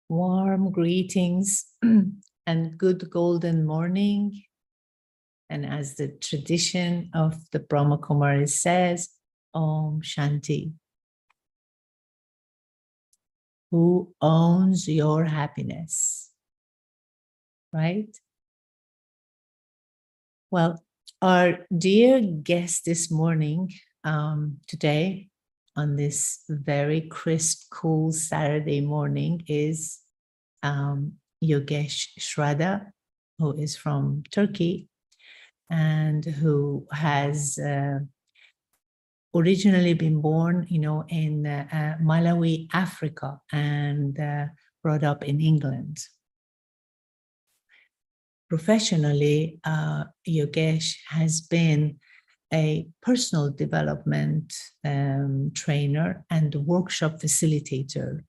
Warm greetings and good golden morning. And as the tradition of the Brahma Kumaris says, Om Shanti. Who owns your happiness? Right? Well, our dear guest this morning, today, on this very crisp, cool Saturday morning is Yogesh Shraddha, who is from Turkey and who has originally been born, in Malawi, Africa, and brought up in England. Professionally, Yogesh has been a personal development trainer and workshop facilitator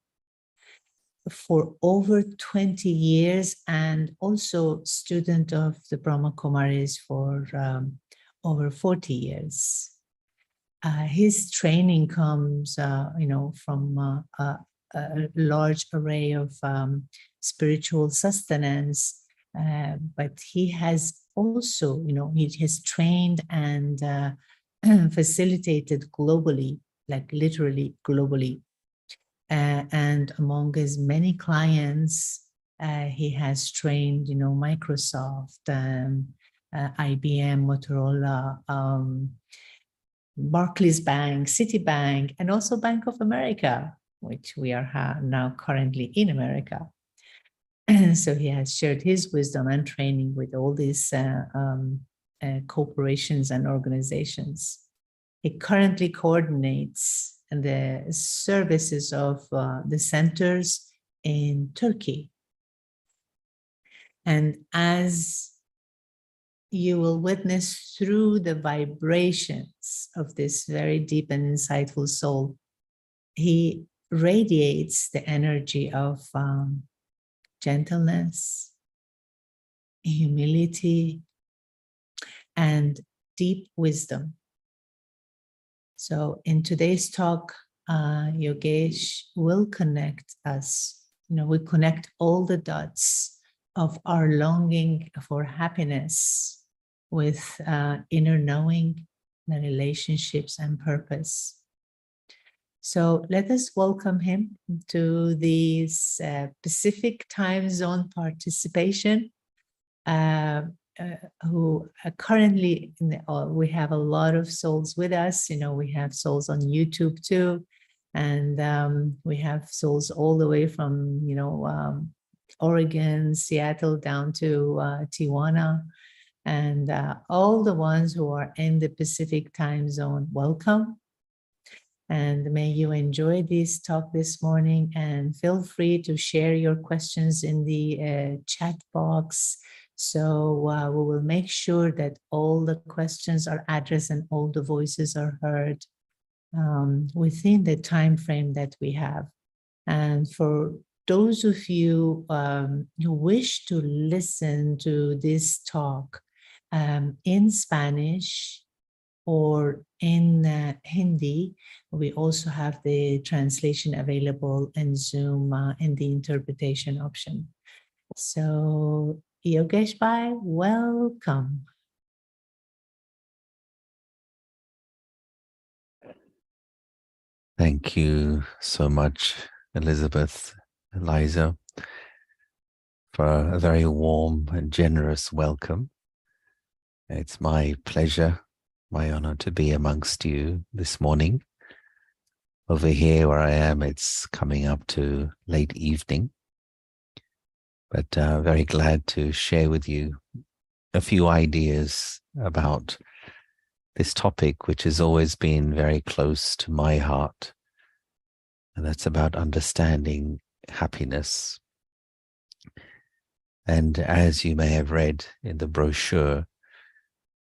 for over 20 years, and also student of the Brahma Kumaris for over 40 years. His training comes, from a large array of spiritual sustenance, but he has also, he has trained and facilitated globally, like literally globally. And among his many clients, he has trained, Microsoft, IBM, Motorola, Barclays Bank, Citibank, and also Bank of America, which we are now currently in America. And so he has shared his wisdom and training with all these corporations and organizations. He currently coordinates the services of the centers in Turkey. And as you will witness through the vibrations of this very deep and insightful soul, he radiates the energy of gentleness, humility, and deep wisdom. So in today's talk, Yogesh will connect us, we connect all the dots of our longing for happiness with inner knowing, the relationships and purpose. So let us welcome him to this Pacific time zone participation, who currently, we have a lot of souls with us. We have souls on YouTube too. And we have souls all the way from, Oregon, Seattle, down to Tijuana. And all the ones who are in the Pacific time zone, welcome. And may you enjoy this talk this morning, and feel free to share your questions in the chat box. So we will make sure that all the questions are addressed and all the voices are heard within the time frame that we have. And for those of you who wish to listen to this talk in Spanish or in Hindi, we also have the translation available in Zoom in the interpretation option. So Yogesh Bhai, welcome. Thank you so much, Elizabeth, Eliza, for a very warm and generous welcome. It's my pleasure, my honor to be amongst you this morning. Over here where I am, it's coming up to late evening, but very glad to share with you a few ideas about this topic, which has always been very close to my heart, and that's about understanding happiness. And as you may have read in the brochure,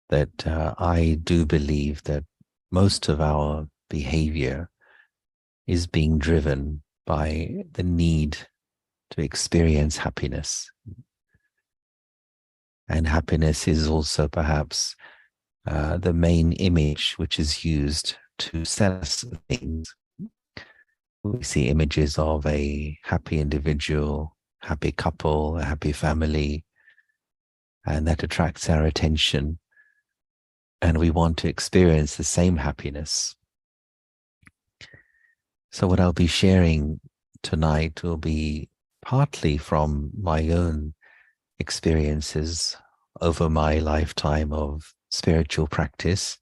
that I do believe that most of our behavior is being driven by the need to experience happiness. And happiness is also perhaps the main image which is used to sell us things. We see images of a happy individual, happy couple, a happy family, and that attracts our attention. And we want to experience the same happiness. So what I'll be sharing tonight will be partly from my own experiences over my lifetime of spiritual practice,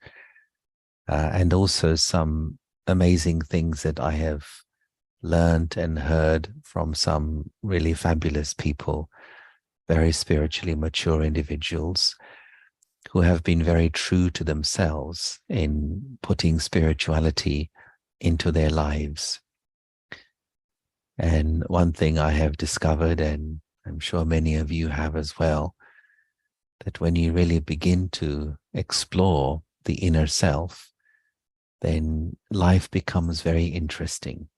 and also some amazing things that I have learned and heard from some really fabulous people, very spiritually mature individuals who have been very true to themselves in putting spirituality into their lives. And one thing I have discovered, and I'm sure many of you have as well, that when you really begin to explore the inner self, then life becomes very interesting.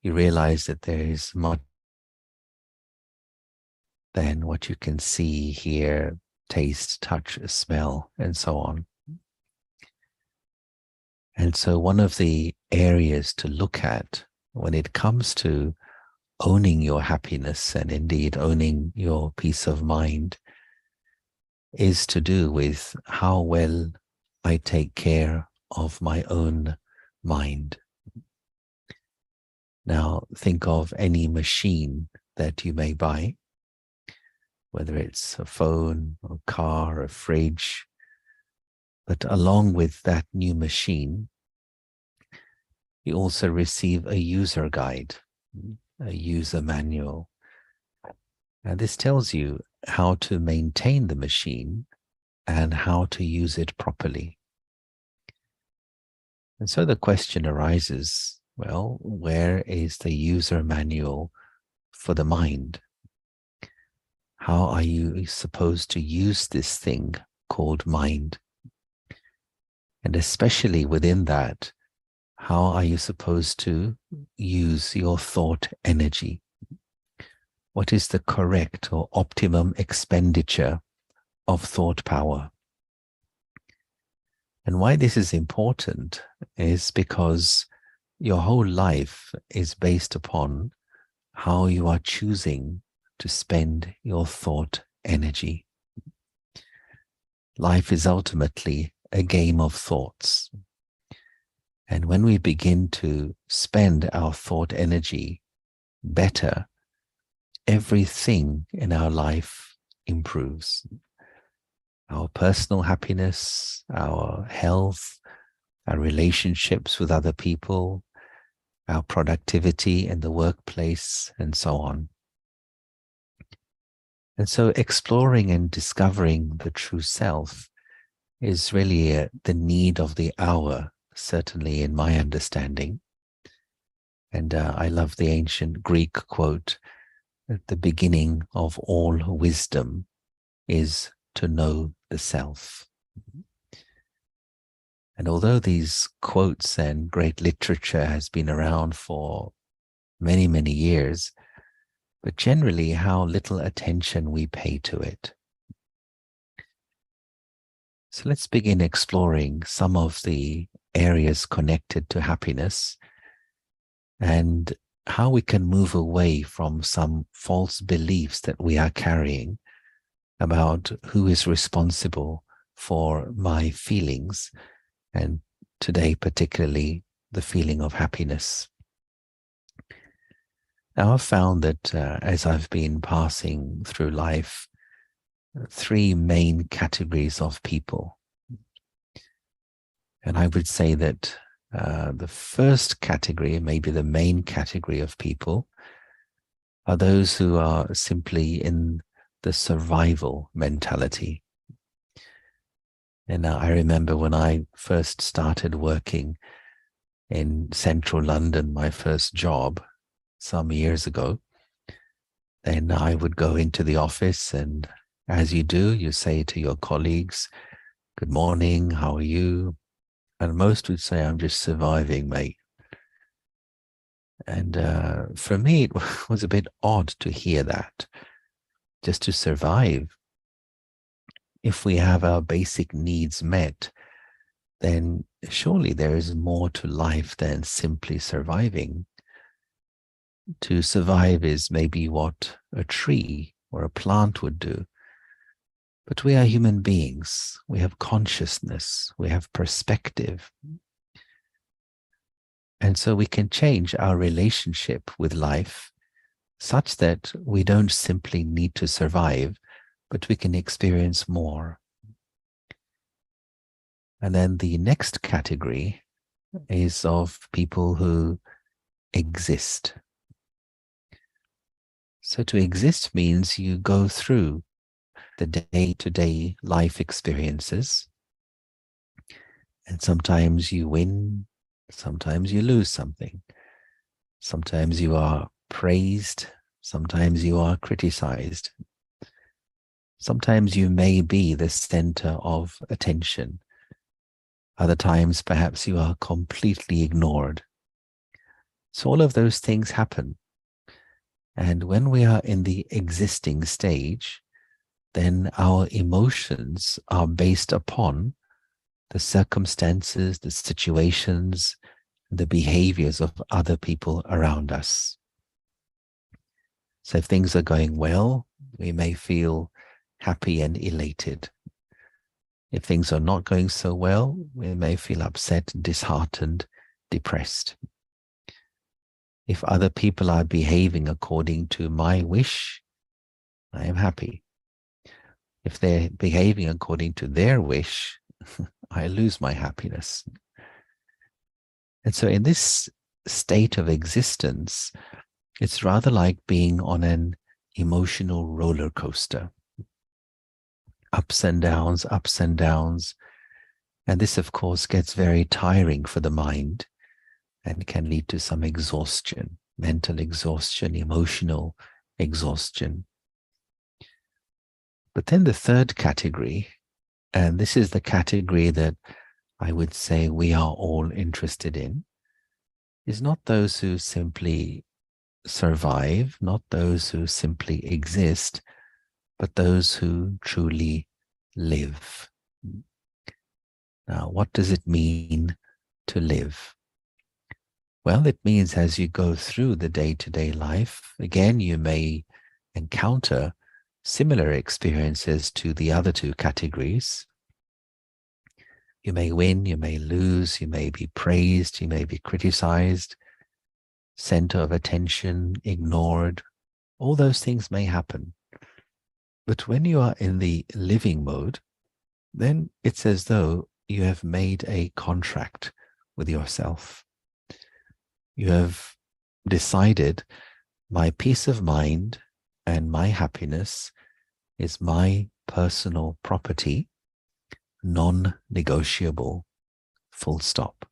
You realize that there is much than what you can see, hear, taste, touch, smell, and so on. And so one of the areas to look at when it comes to owning your happiness and indeed owning your peace of mind is to do with how well I take care of my own mind. Now, think of any machine that you may buy, whether it's a phone, a car, a fridge, but along with that new machine, you also receive a user guide, a user manual. And this tells you how to maintain the machine and how to use it properly. And so the question arises, well, where is the user manual for the mind? How are you supposed to use this thing called mind? And especially within that, how are you supposed to use your thought energy? What is the correct or optimum expenditure of thought power? And why this is important is because your whole life is based upon how you are choosing to spend your thought energy. Life is ultimately a game of thoughts. And when we begin to spend our thought energy better, everything in our life improves. Our personal happiness, our health, our relationships with other people, our productivity in the workplace, and so on. And so exploring and discovering the true self is really the need of the hour, certainly in my understanding. And I love the ancient Greek quote, that the beginning of all wisdom is to know the self. And although these quotes and great literature has been around for many, many years, but generally how little attention we pay to it. So let's begin exploring some of the areas connected to happiness and how we can move away from some false beliefs that we are carrying about who is responsible for my feelings, and today particularly the feeling of happiness. Now I've found that as I've been passing through life, three main categories of people. And I would say that the first category, maybe the main category of people, are those who are simply in the survival mentality. And I remember when I first started working in central London, my first job some years ago, then I would go into the office, and as you do, you say to your colleagues, "Good morning, how are you?" And most would say, "I'm just surviving, mate." And for me, it was a bit odd to hear that. Just to survive. If we have our basic needs met, then surely there is more to life than simply surviving. To survive is maybe what a tree or a plant would do. But we are human beings. We have consciousness. We have perspective. And so we can change our relationship with life such that we don't simply need to survive, but we can experience more. And then the next category is of people who exist. So to exist means you go through the day-to-day life experiences, and sometimes you win, sometimes you lose something. Sometimes you are praised, sometimes you are criticized. Sometimes you may be the center of attention. Other times, perhaps you are completely ignored. So all of those things happen. And when we are in the existing stage, then our emotions are based upon the circumstances, the situations, the behaviors of other people around us. So if things are going well, we may feel happy and elated. If things are not going so well, we may feel upset, disheartened, depressed. If other people are behaving according to my wish, I am happy. If they're behaving according to their wish, I lose my happiness. And so in this state of existence, it's rather like being on an emotional roller coaster. Ups and downs, ups and downs. And this, of course, gets very tiring for the mind and can lead to some exhaustion, mental exhaustion, emotional exhaustion. But then the third category, and this is the category that I would say we are all interested in, is not those who simply survive, not those who simply exist, but those who truly live. Now, what does it mean to live? Well, it means as you go through the day-to-day life, again, you may encounter similar experiences to the other two categories. You may win, you may lose, you may be praised, you may be criticized, center of attention, ignored. All those things may happen. But when you are in the living mode, then it's as though you have made a contract with yourself. You have decided my peace of mind and my happiness is my personal property, non-negotiable, full stop.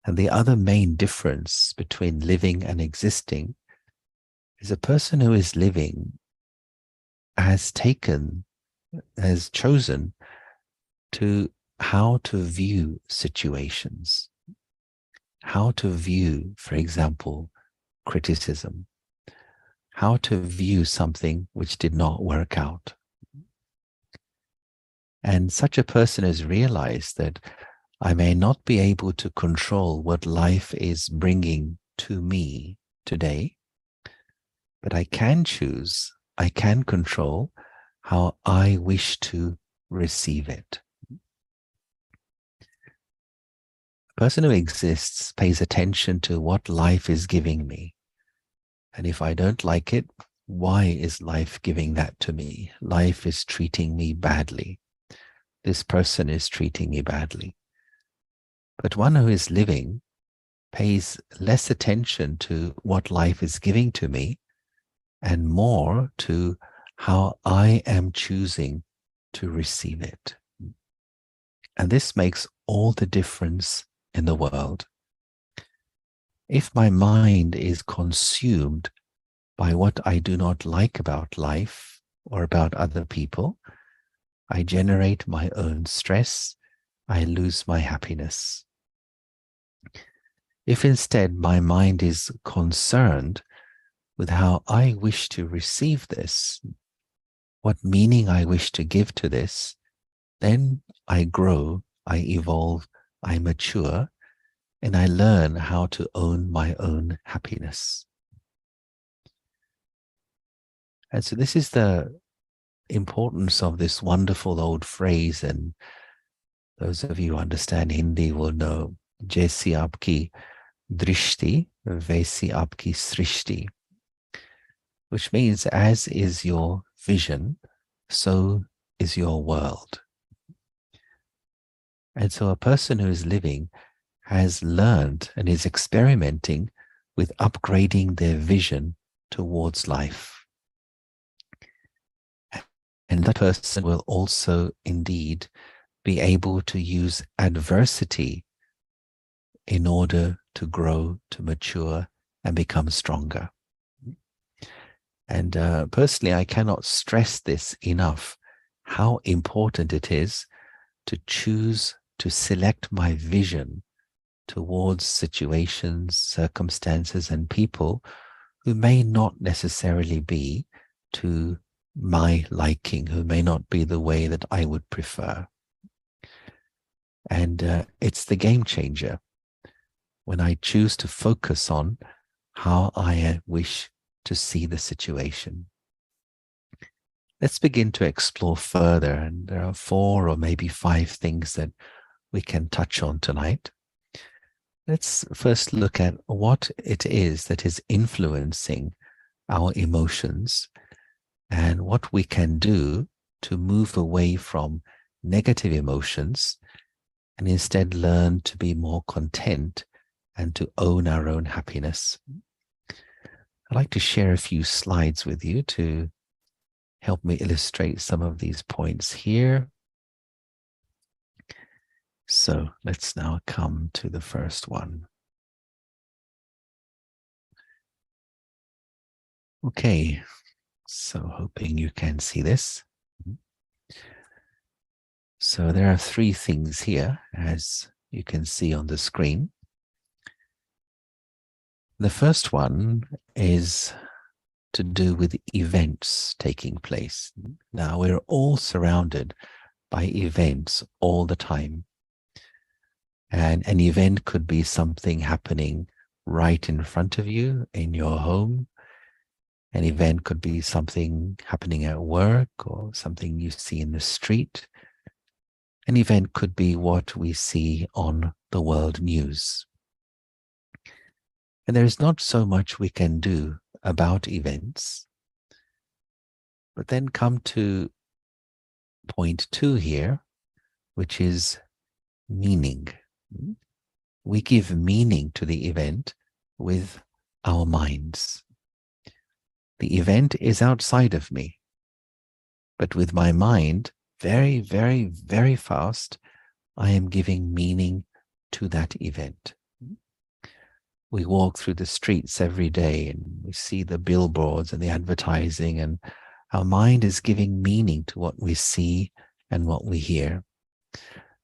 And the other main difference between living and existing is a person who is living has chosen how to view situations, how to view, for example, criticism, how to view something which did not work out. And such a person has realized that I may not be able to control what life is bringing to me today, but I can choose, I can control how I wish to receive it. A person who exists pays attention to what life is giving me. And if I don't like it, why is life giving that to me? Life is treating me badly. This person is treating me badly. But one who is living pays less attention to what life is giving to me and more to how I am choosing to receive it. And this makes all the difference in the world. If my mind is consumed by what I do not like about life or about other people, I generate my own stress, I lose my happiness. If instead my mind is concerned with how I wish to receive this, what meaning I wish to give to this, then I grow, I evolve, I mature, and I learn how to own my own happiness. And so this is the importance of this wonderful old phrase, and those of you who understand Hindi will know, Jaisi aapki drishti, vaisi aapki srishti, which means as is your vision, so is your world. And so a person who is living has learned and is experimenting with upgrading their vision towards life. And that person will also indeed be able to use adversity in order to grow, to mature, and become stronger. And personally, I cannot stress this enough, how important it is to choose to select my vision towards situations, circumstances, and people who may not necessarily be to my liking, who may not be the way that I would prefer. And it's the game changer when I choose to focus on how I wish to see the situation. Let's begin to explore further, and there are 4 or maybe 5 things that we can touch on tonight. Let's first look at what it is that is influencing our emotions and what we can do to move away from negative emotions and instead learn to be more content and to own our own happiness. I'd like to share a few slides with you to help me illustrate some of these points here. So let's now come to the first one. Okay, so hoping you can see this. So there are 3 things here, as you can see on the screen. The first one is to do with events taking place. Now, we're all surrounded by events all the time. And an event could be something happening right in front of you in your home. An event could be something happening at work or something you see in the street. An event could be what we see on the world news. And there's not so much we can do about events. But then come to point 2 here, which is meaning. We give meaning to the event with our minds. The event is outside of me, but with my mind, very, very, very fast, I am giving meaning to that event. We walk through the streets every day and we see the billboards and the advertising, and our mind is giving meaning to what we see and what we hear.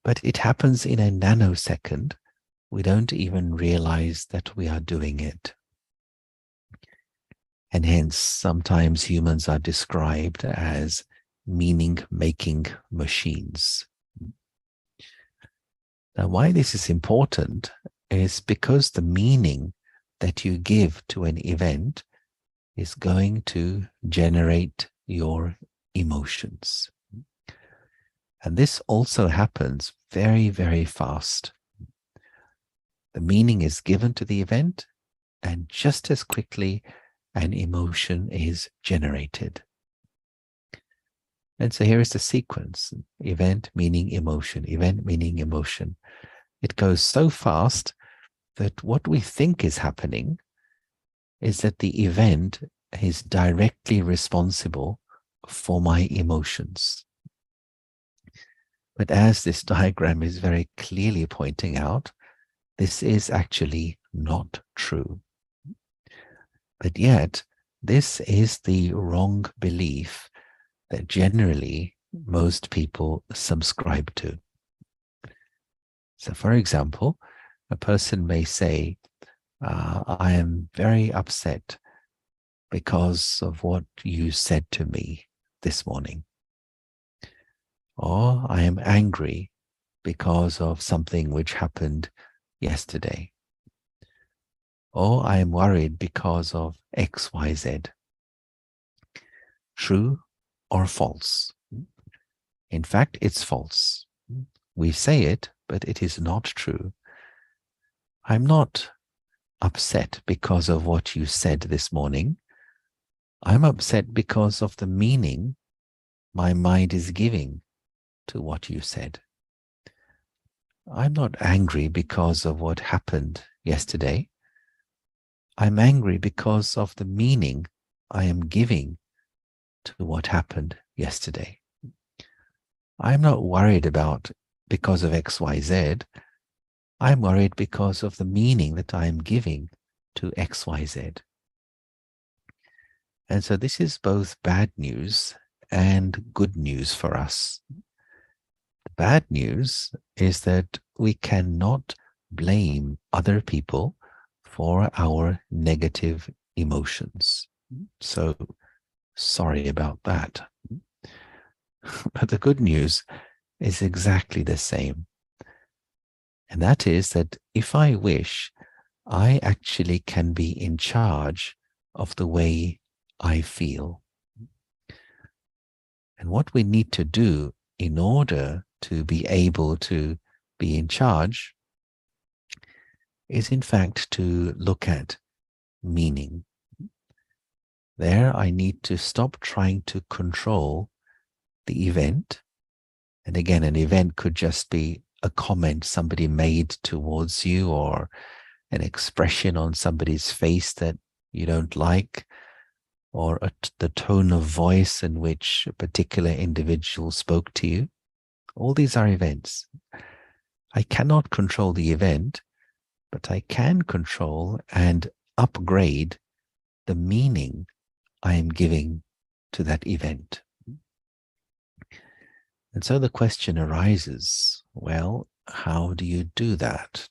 But it happens in a nanosecond. We don't even realize that we are doing it. And hence, sometimes humans are described as meaning-making machines. Now, why this is important is because the meaning that you give to an event is going to generate your emotions. And this also happens very, very fast. The meaning is given to the event, and just as quickly, an emotion is generated. And so here is the sequence: event meaning emotion, event meaning emotion. It goes so fast that what we think is happening is that the event is directly responsible for my emotions. But as this diagram is very clearly pointing out, this is actually not true. But yet, this is the wrong belief that generally most people subscribe to. So, for example, a person may say, I am very upset because of what you said to me this morning. or I am angry because of something which happened yesterday, or I am worried because of X, Y, Z. True or false? In fact, it's false. We say it, but it is not true. I'm not upset because of what you said this morning. I'm upset because of the meaning my mind is giving to what you said. I'm not angry because of what happened yesterday. I'm angry because of the meaning I am giving to what happened yesterday. I'm not worried about because of X, Y, Z. I'm worried because of the meaning that I am giving to X, Y, Z. And so this is both bad news and good news for us. The bad news is that we cannot blame other people for our negative emotions. So sorry about that. But the good news is exactly the same. And that is that if I wish, I actually can be in charge of the way I feel. And what we need to do in order to be able to be in charge is, in fact, to look at meaning. There, I need to stop trying to control the event. And again, an event could just be a comment somebody made towards you, or an expression on somebody's face that you don't like, or the tone of voice in which a particular individual spoke to you. All these are events. I cannot control the event, but I can control and upgrade the meaning I am giving to that event. And so the question arises, well, how do you do that?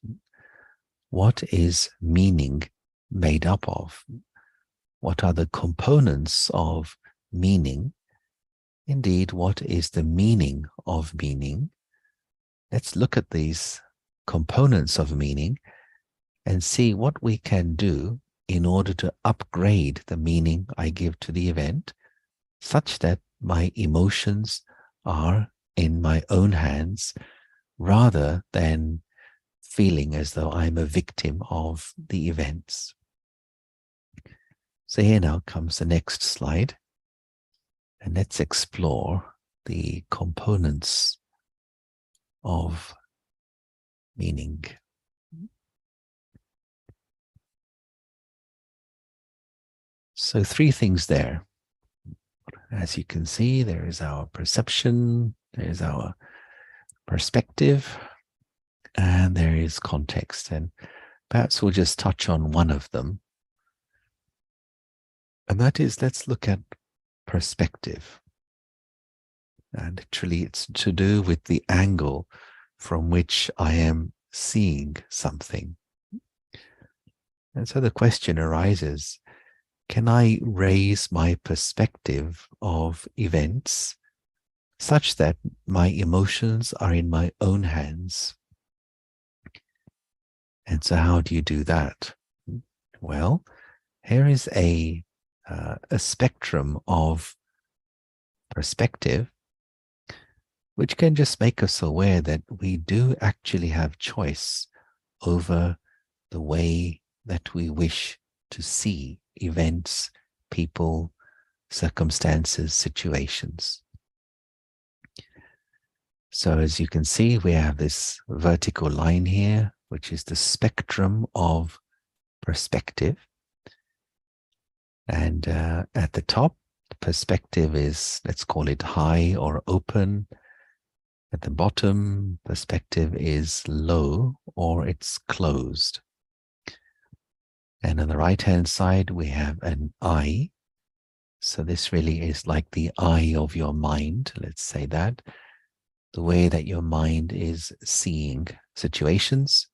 What is meaning made up of? What are the components of meaning? Indeed, what is the meaning of meaning? Let's look at these components of meaning and see what we can do in order to upgrade the meaning I give to the event, such that my emotions are in my own hands rather than feeling as though I'm a victim of the events. So here now comes the next slide, and let's explore the components of meaning. So 3 things there. As you can see, there is our perception, there is our perspective, and there is context. And perhaps we'll just touch on one of them. And that is, let's look at perspective. And literally, it's to do with the angle from which I am seeing something. And so the question arises, can I raise my perspective of events such that my emotions are in my own hands? And so how do you do that? Well, here is a spectrum of perspective which can just make us aware that we do actually have choice over the way that we wish to see events, people, circumstances, situations. So as you can see, we have this vertical line here, which is the spectrum of perspective. And at the top, the perspective is, let's call it high or open. At the bottom, perspective is low or it's closed. And on the right-hand side, we have an eye. So this really is like the eye of your mind, let's say that. The way that your mind is seeing situations.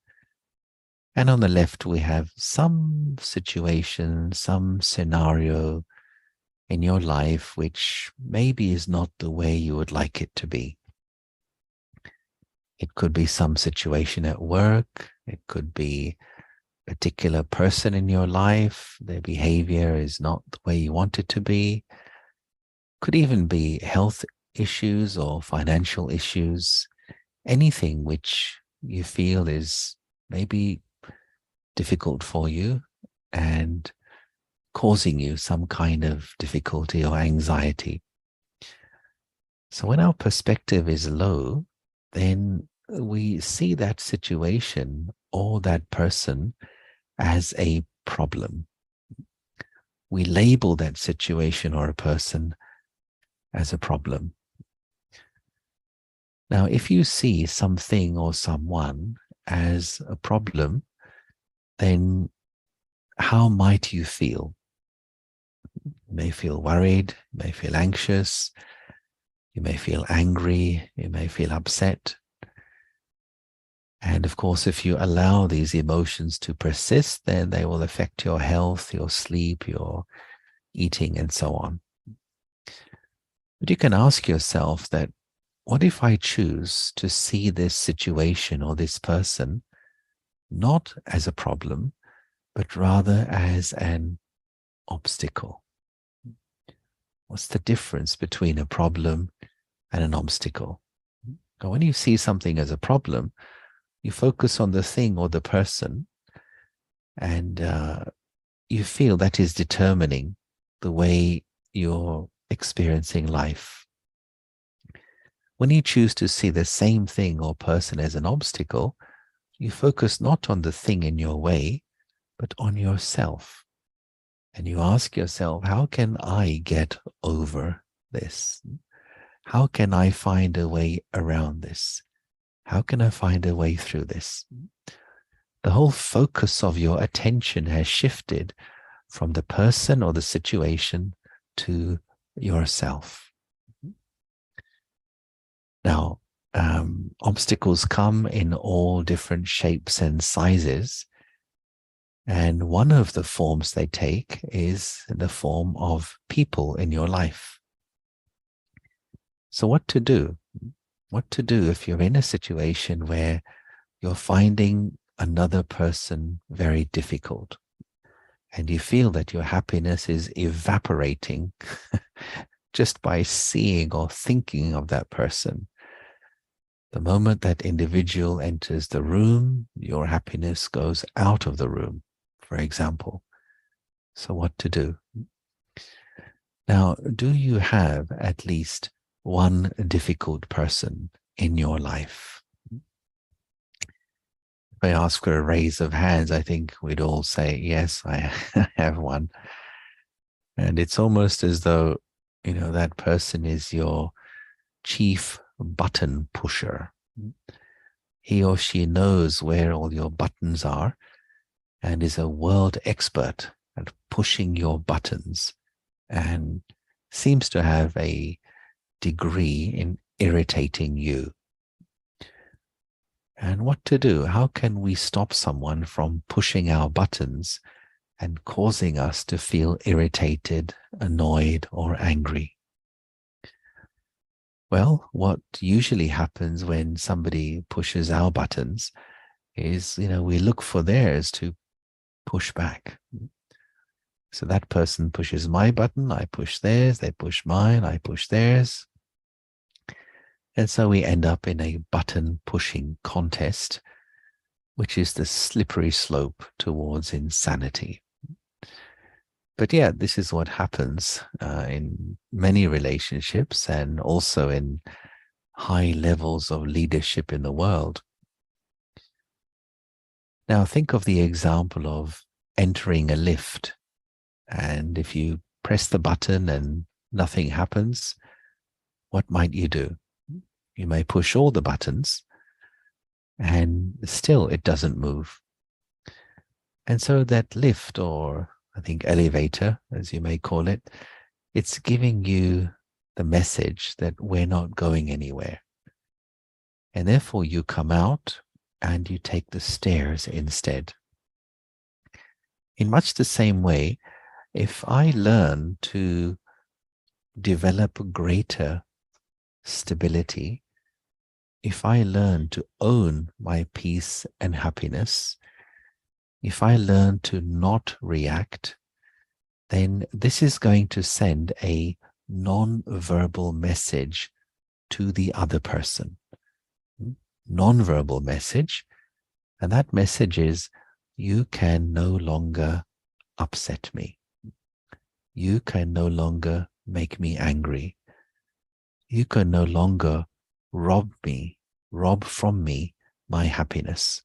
And on the left, we have some situation, some scenario in your life which maybe is not the way you would like it to be. It could be some situation at work. It could be a particular person in your life. Their behavior is not the way you want it to be. Could even be health issues or financial issues. Anything which you feel is maybe difficult for you and causing you some kind of difficulty or anxiety. So when our perspective is low, then we see that situation or that person as a problem. We label that situation or a person as a problem. Now, if you see something or someone as a problem, then how might you feel? You may feel worried, you may feel anxious, you may feel angry, you may feel upset. And of course, if you allow these emotions to persist, then they will affect your health, your sleep, your eating, and so on. But you can ask yourself that, what if I choose to see this situation or this person not as a problem, but rather as an obstacle? What's the difference between a problem and an obstacle? Now, when you see something as a problem, you focus on the thing or the person, and you feel that is determining the way you're experiencing life. When you choose to see the same thing or person as an obstacle, you focus not on the thing in your way, but on yourself. And you ask yourself, how can I get over this? How can I find a way around this? How can I find a way through this? The whole focus of your attention has shifted from the person or the situation to yourself. Now, obstacles come in all different shapes and sizes. And one of the forms they take is the form of people in your life. So what to do? What to do if you're in a situation where you're finding another person very difficult and you feel that your happiness is evaporating just by seeing or thinking of that person? The moment that individual enters the room, your happiness goes out of the room, for example. So what to do? Now, do you have at least one difficult person in your life? If I ask for a raise of hands, I think we'd all say, yes, I have one. And it's almost as though, that person is your chief button pusher. He or she knows where all your buttons are and is a world expert at pushing your buttons and seems to have a degree in irritating you. And what to do? How can we stop someone from pushing our buttons and causing us to feel irritated, annoyed, or angry? Well, what usually happens when somebody pushes our buttons is, we look for theirs to push back. So that person pushes my button, I push theirs, they push mine, I push theirs. And so we end up in a button pushing contest, which is the slippery slope towards insanity. But yeah, this is what happens in many relationships and also in high levels of leadership in the world. Now think of the example of entering a lift. And if you press the button and nothing happens, what might you do? You may push all the buttons and still it doesn't move. And so that lift, or I think elevator, as you may call it, it's giving you the message that we're not going anywhere. And therefore you come out and you take the stairs instead. In much the same way, if I learn to develop greater stability if I learn to own my peace and happiness, if I learn to not react, then this is going to send a non-verbal message to the other person. Non-verbal message. And that message is, you can no longer upset me. You can no longer make me angry. You can no longer rob from me my happiness.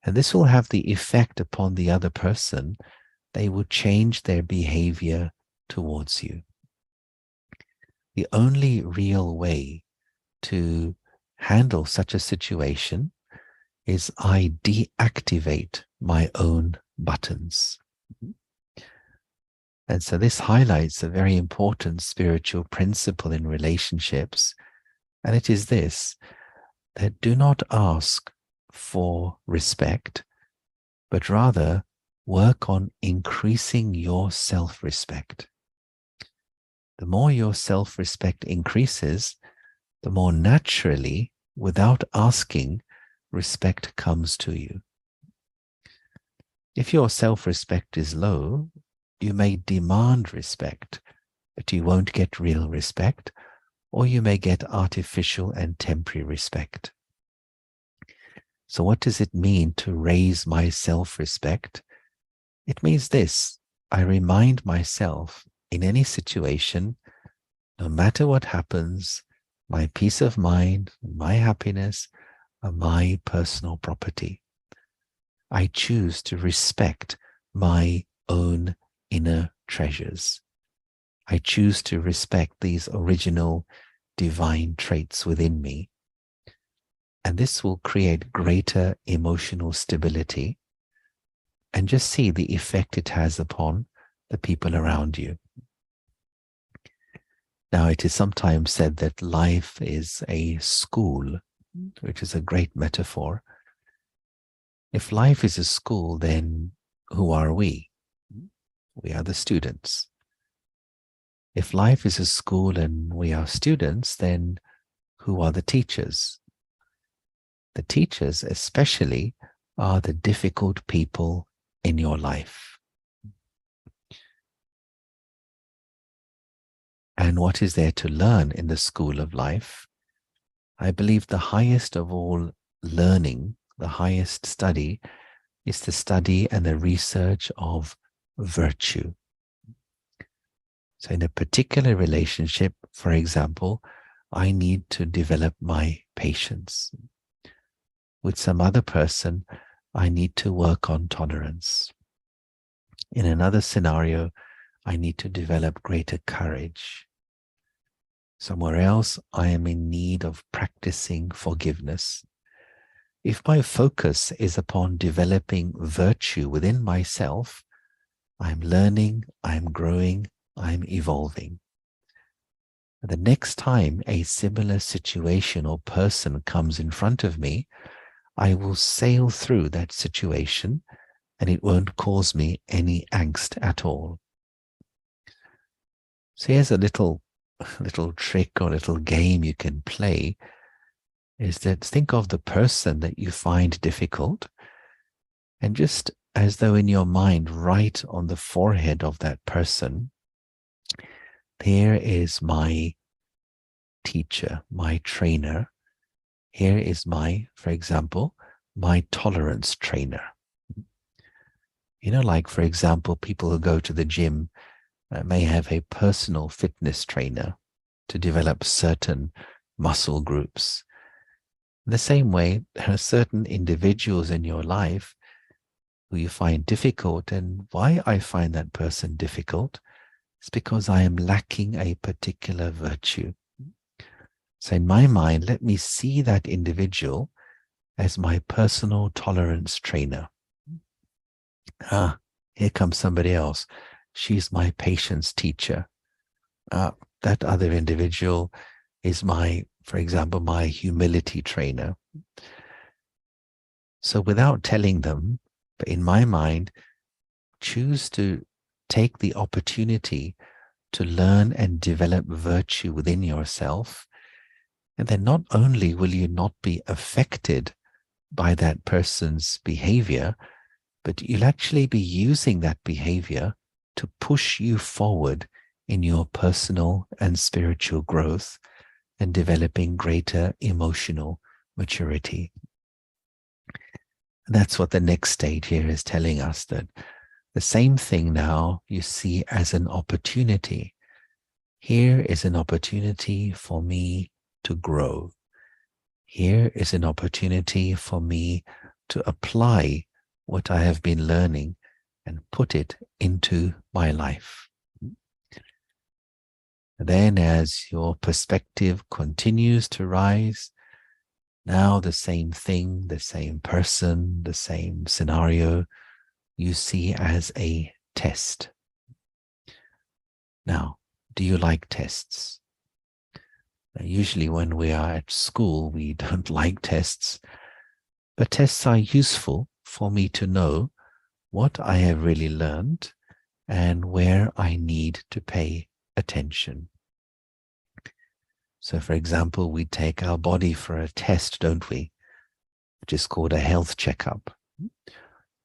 And this will have the effect upon the other person. They will change their behavior towards you. The only real way to handle such a situation is I deactivate my own buttons. And so this highlights a very important spiritual principle in relationships. And it is this, that do not ask for respect, but rather work on increasing your self-respect. The more your self-respect increases, the more naturally, without asking, respect comes to you. If your self-respect is low, you may demand respect, but you won't get real respect, or you may get artificial and temporary respect. So what does it mean to raise my self-respect? It means this: I remind myself in any situation, no matter what happens, my peace of mind, my happiness are my personal property. I choose to respect my own inner treasures. I choose to respect these original divine traits within me. And this will create greater emotional stability. And just see the effect it has upon the people around you. Now, it is sometimes said that life is a school, which is a great metaphor. If life is a school, then who are we? We are the students. If life is a school and we are students, then who are the teachers? The teachers especially are the difficult people in your life. And what is there to learn in the school of life? I believe the highest of all learning, the highest study, is the study and the research of virtue. So in a particular relationship, for example, I need to develop my patience. With some other person, I need to work on tolerance. In another scenario, I need to develop greater courage. Somewhere else, I am in need of practicing forgiveness. If my focus is upon developing virtue within myself, I'm learning, I'm growing, I'm evolving. The next time a similar situation or person comes in front of me, I will sail through that situation and it won't cause me any angst at all. So here's a little trick or little game you can play, is that think of the person that you find difficult, and just as though in your mind, right on the forehead of that person, here is my teacher, my trainer. Here is my, for example, my tolerance trainer. You know, like, for example, people who go to the gym may have a personal fitness trainer to develop certain muscle groups. In the same way, there are certain individuals in your life who you find difficult, and why I find that person difficult is because I am lacking a particular virtue. So in my mind, let me see that individual as my personal tolerance trainer. Here comes somebody else. She's my patience teacher. That other individual is my, for example, my humility trainer. So without telling them, but in my mind, choose to take the opportunity to learn and develop virtue within yourself, And then not only will you not be affected by that person's behavior, but you'll actually be using that behavior to push you forward in your personal and spiritual growth and developing greater emotional maturity. And that's what the next stage here is telling us, that the same thing now you see as an opportunity. Here is an opportunity for me to grow. Here is an opportunity for me to apply what I have been learning and put it into my life. Then as your perspective continues to rise, now the same thing, the same person, the same scenario, you see as a test. Now, do you like tests? Now, usually when we are at school, we don't like tests, but tests are useful for me to know what I have really learned and where I need to pay attention. So for example, we take our body for a test, don't we? Which is called a health checkup.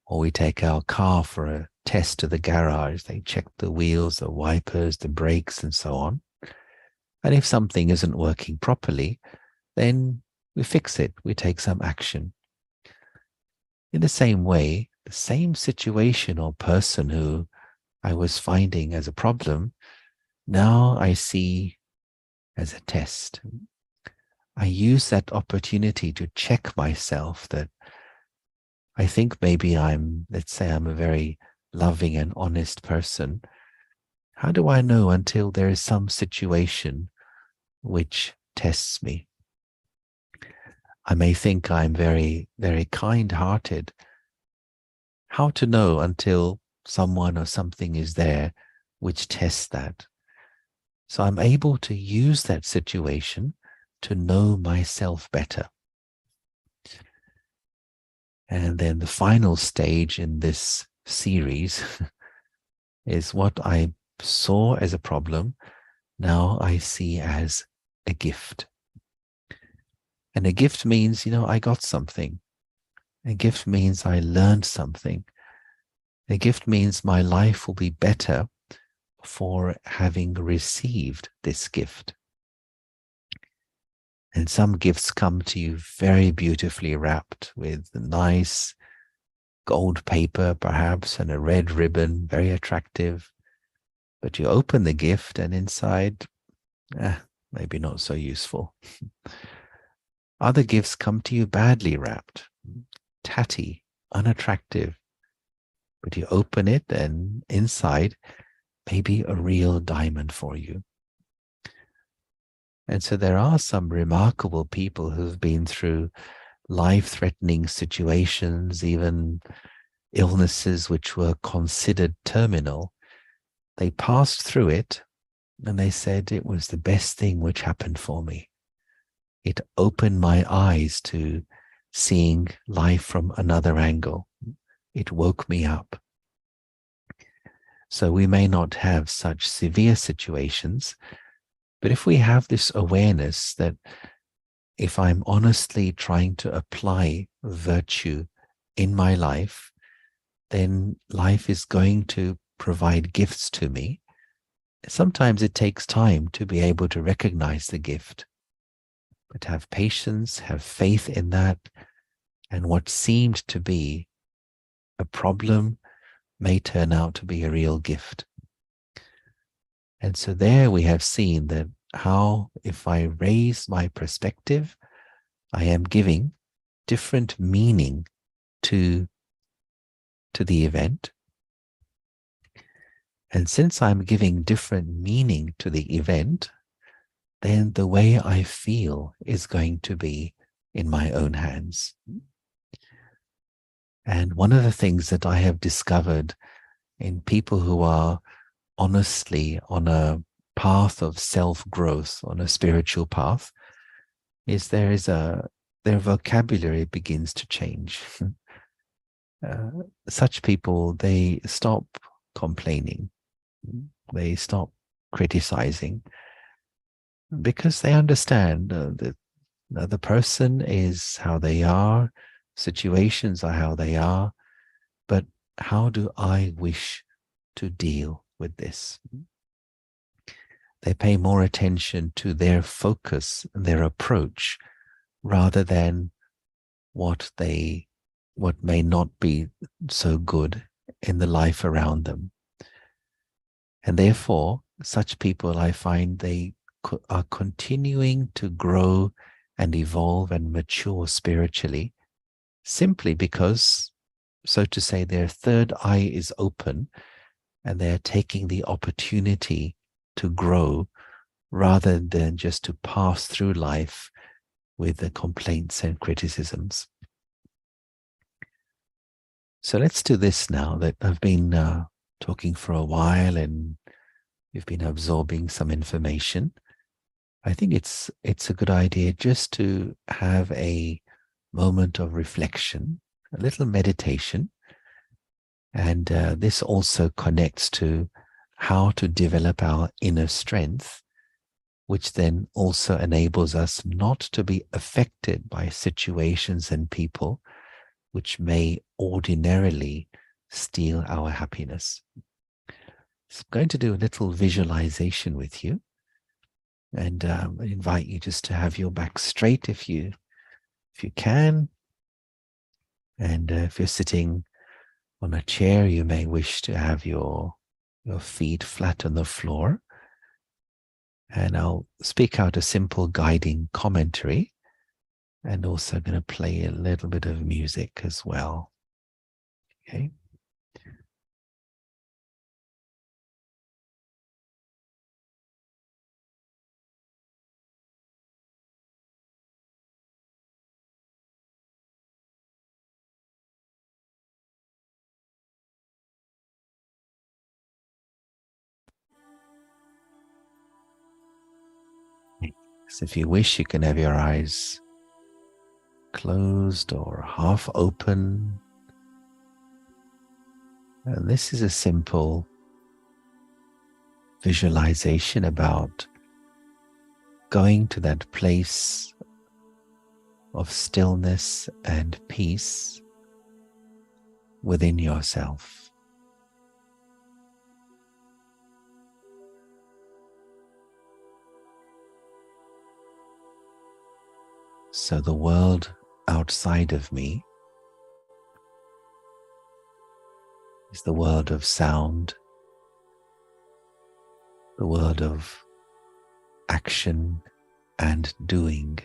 Or we take our car for a test to the garage. They check the wheels, the wipers, the brakes, and so on. And if something isn't working properly, then we fix it. We take some action. In the same way, the same situation or person who I was finding as a problem, now I see as a test. I use that opportunity to check myself that I think maybe let's say I'm a very loving and honest person. How do I know until there is some situation which tests me? I may think I'm very, very kind-hearted. How to know until someone or something is there which tests that? So I'm able to use that situation to know myself better. And then the final stage in this series is what I saw as a problem, now I see as a gift. And a gift means, I got something. A gift means I learned something. A gift means my life will be better for having received this gift. And some gifts come to you very beautifully wrapped with nice gold paper, perhaps, and a red ribbon, very attractive. But you open the gift and inside, maybe not so useful. Other gifts come to you badly wrapped, tatty, unattractive. But you open it and inside, maybe a real diamond for you. And so there are some remarkable people who've been through life-threatening situations, even illnesses which were considered terminal. They passed through it and they said it was the best thing which happened for me. It opened my eyes to seeing life from another angle. It woke me up. So we may not have such severe situations, but if we have this awareness that if I'm honestly trying to apply virtue in my life, then life is going to provide gifts to me. Sometimes it takes time to be able to recognize the gift, but have patience, have faith in that, and what seemed to be a problem may turn out to be a real gift. And so there we have seen that how if I raise my perspective, I am giving different meaning to the event. And since I'm giving different meaning to the event, then the way I feel is going to be in my own hands. And one of the things that I have discovered in people who are honestly on a path of self-growth, on a spiritual path, is their vocabulary begins to change. Such people, they stop complaining. They stop criticizing. because they understand that the person is how they are, situations are how they are, but how do I wish to deal with this? They pay more attention to their focus, their approach, rather than what may not be so good in the life around them. And therefore, such people, I find, they are continuing to grow and evolve and mature spiritually, simply because, so to say, their third eye is open and they're taking the opportunity to grow rather than just to pass through life with the complaints and criticisms. So let's do this now that I've been talking for a while and you've been absorbing some information. I think it's a good idea just to have a moment of reflection, a little meditation. And this also connects to how to develop our inner strength, which then also enables us not to be affected by situations and people which may ordinarily steal our happiness. So I'm going to do a little visualization with you, and I invite you just to have your back straight if you can. And if you're sitting on a chair, you may wish to have your feet flat on the floor. And I'll speak out a simple guiding commentary, and also going to play a little bit of music as well. Okay. So if you wish, you can have your eyes closed or half open. And this is a simple visualization about going to that place of stillness and peace within yourself. So the world outside of me is the world of sound, the world of action and doing.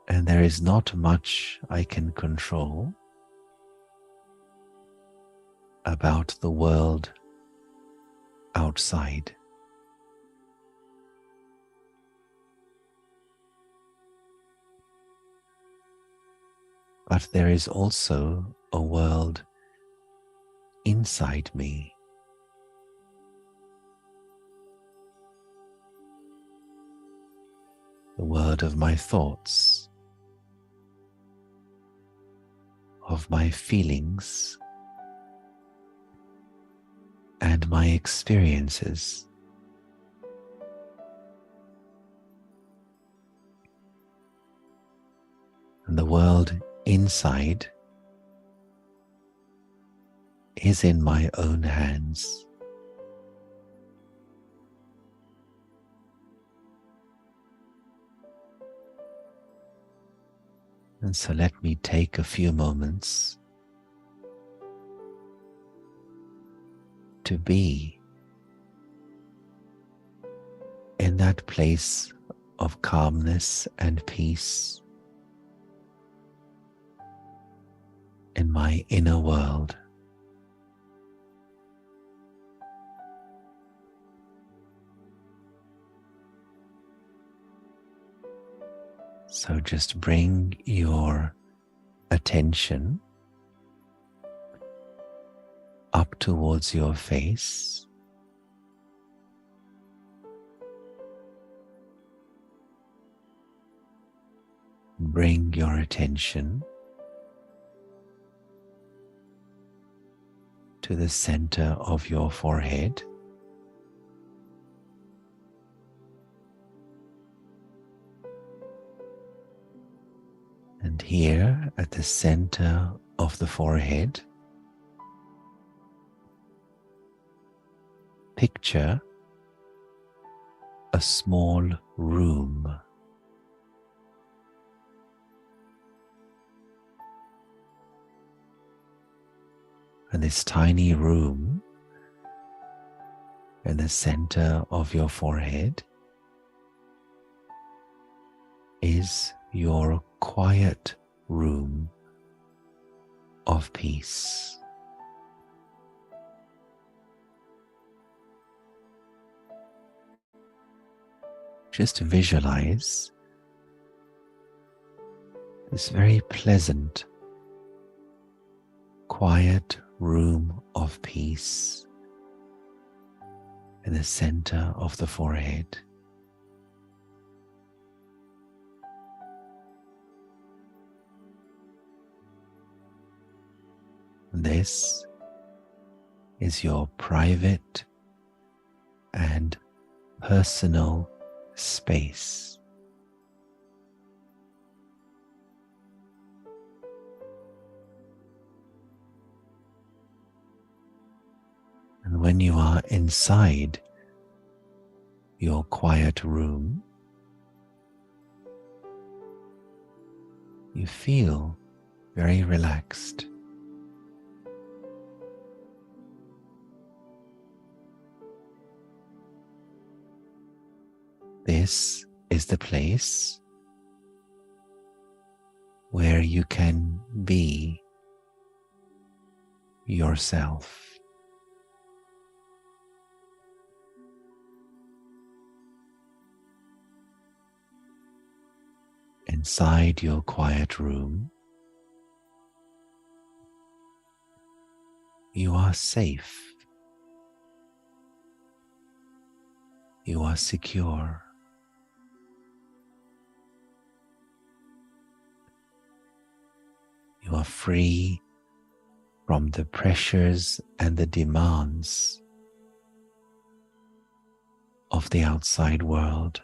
And there is not much I can control about the world outside. But there is also a world inside me. The world of my thoughts, of my feelings, and my experiences. And the world inside is in my own hands. And so let me take a few moments to be in that place of calmness and peace in my inner world. So just bring your attention up towards your face. Bring your attention to the center of your forehead. And here at the center of the forehead, picture a small room. And this tiny room in the center of your forehead is your quiet room of peace. Just visualize this very pleasant, quiet room of peace in the center of the forehead. This is your private and personal space. And when you are inside your quiet room, you feel very relaxed. This is the place where you can be yourself. Inside your quiet room, you are safe. You are secure. You are free from the pressures and the demands of the outside world.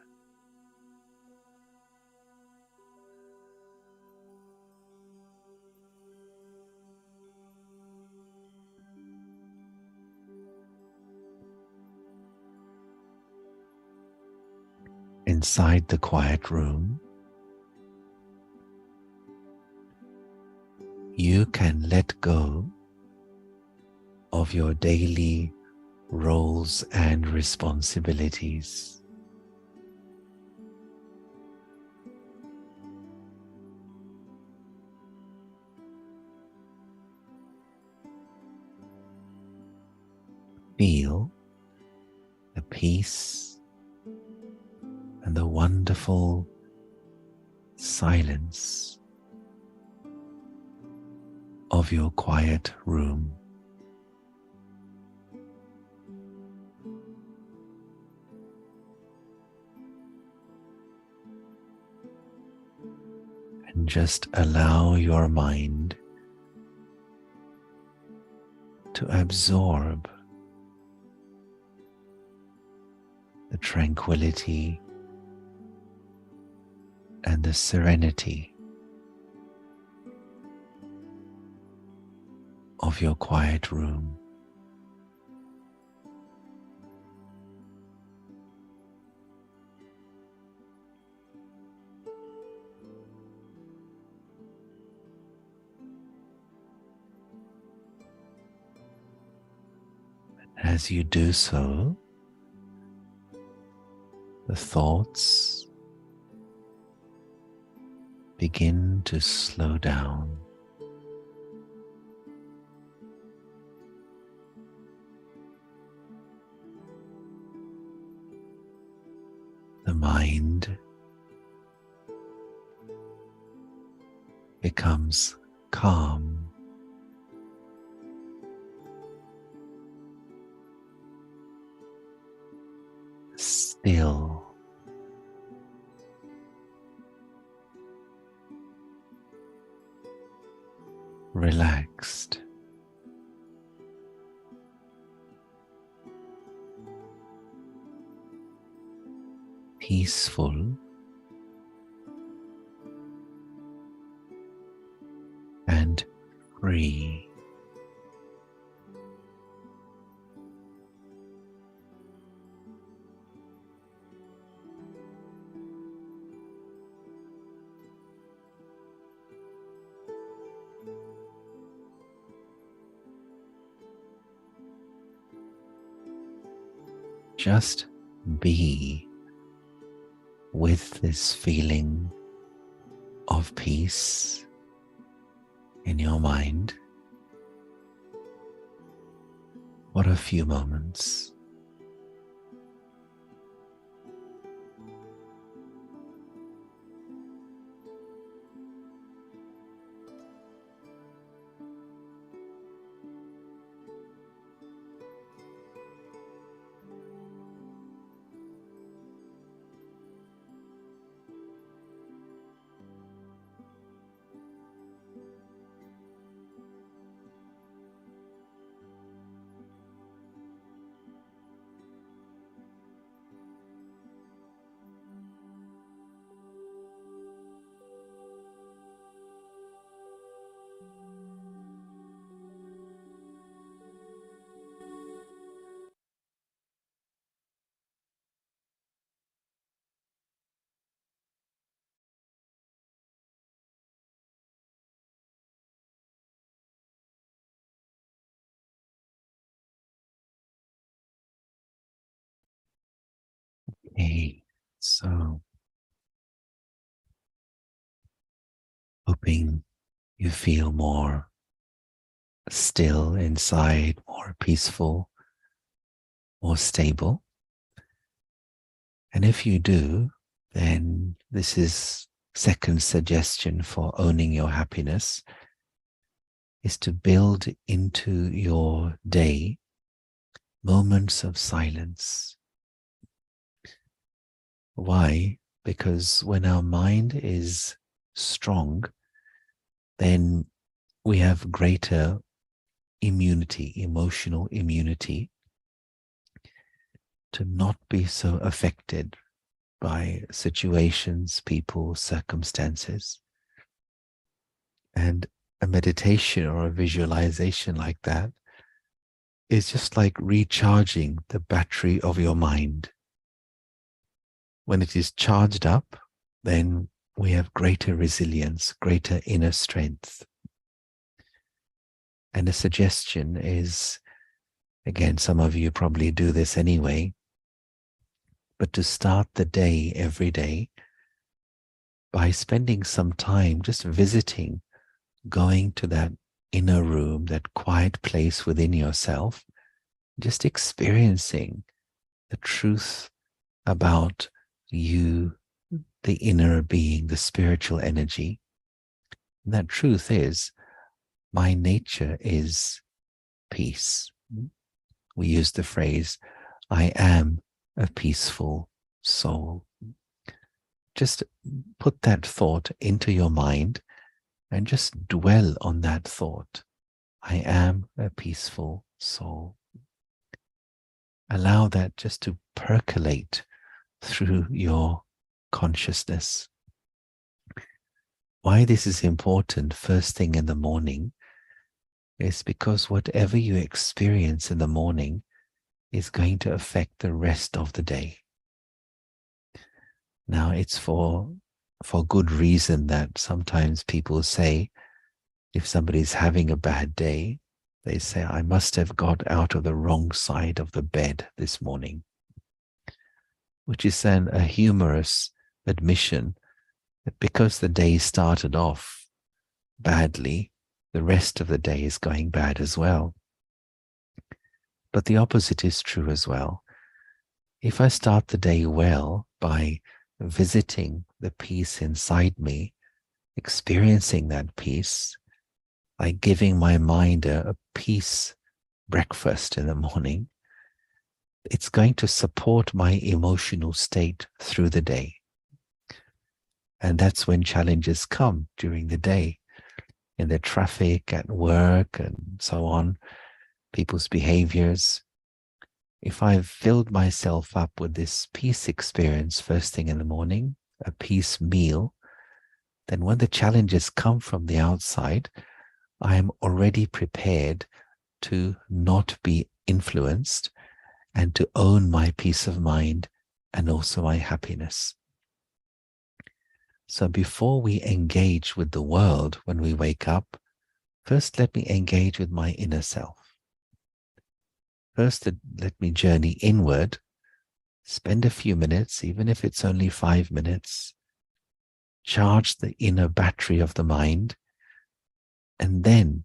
Inside the quiet room, you can let go of your daily roles and responsibilities. Feel the peace and the wonderful silence of your quiet room. And just allow your mind to absorb the tranquility and the serenity of your quiet room. As you do so, the thoughts begin to slow down. The mind becomes calm. Still. Relaxed. peaceful and free. Just be with this feeling of peace in your mind for a few moments. Okay, so hoping you feel more still inside, more peaceful, more stable. And if you do, then this is second suggestion for owning your happiness, is to build into your day moments of silence. Why? Because when our mind is strong, then we have greater immunity, emotional immunity, to not be so affected by situations, people, circumstances. And a meditation or a visualization like that is just like recharging the battery of your mind. When it is charged up, then we have greater resilience, greater inner strength. And a suggestion is, again, some of you probably do this anyway, but to start the day every day by spending some time just visiting, going to that inner room, that quiet place within yourself, just experiencing the truth about you, the inner being, the spiritual energy. And that truth is, my nature is peace. We use the phrase, I am a peaceful soul. Just put that thought into your mind and just dwell on that thought. I am a peaceful soul. Allow that just to percolate through your consciousness. Why this is important first thing in the morning is because whatever you experience in the morning is going to affect the rest of the day. Now, it's for good reason that sometimes people say, if somebody's having a bad day, they say, I must have got out of the wrong side of the bed this morning, which is then a humorous admission that because the day started off badly, the rest of the day is going bad as well. But the opposite is true as well. If I start the day well by visiting the peace inside me, experiencing that peace, by giving my mind a peace breakfast in the morning, it's going to support my emotional state through the day. And that's when challenges come during the day, in the traffic, at work, and so on, people's behaviors. if I've filled myself up with this peace experience first thing in the morning, a peace meal, then when the challenges come from the outside, I am already prepared to not be influenced and to own my peace of mind and also my happiness. So before we engage with the world when we wake up, first let me engage with my inner self. First, let me journey inward, spend a few minutes, even if it's only 5 minutes, charge the inner battery of the mind, and then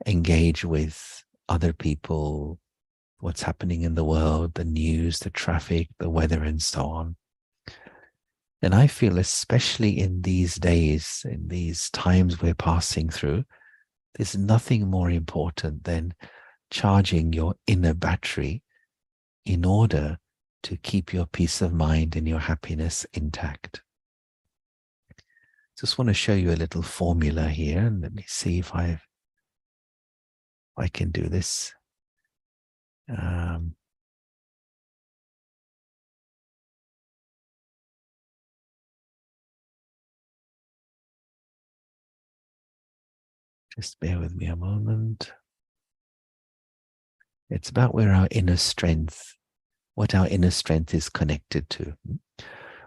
engage with other people, what's happening in the world, the news, the traffic, the weather, and so on. And I feel, especially in these days, in these times we're passing through, there's nothing more important than charging your inner battery in order to keep your peace of mind and your happiness intact. Just want to show you a little formula here, and let me see if I can do this. Just bear with me a moment. It's about where our inner strength, what our inner strength is connected to.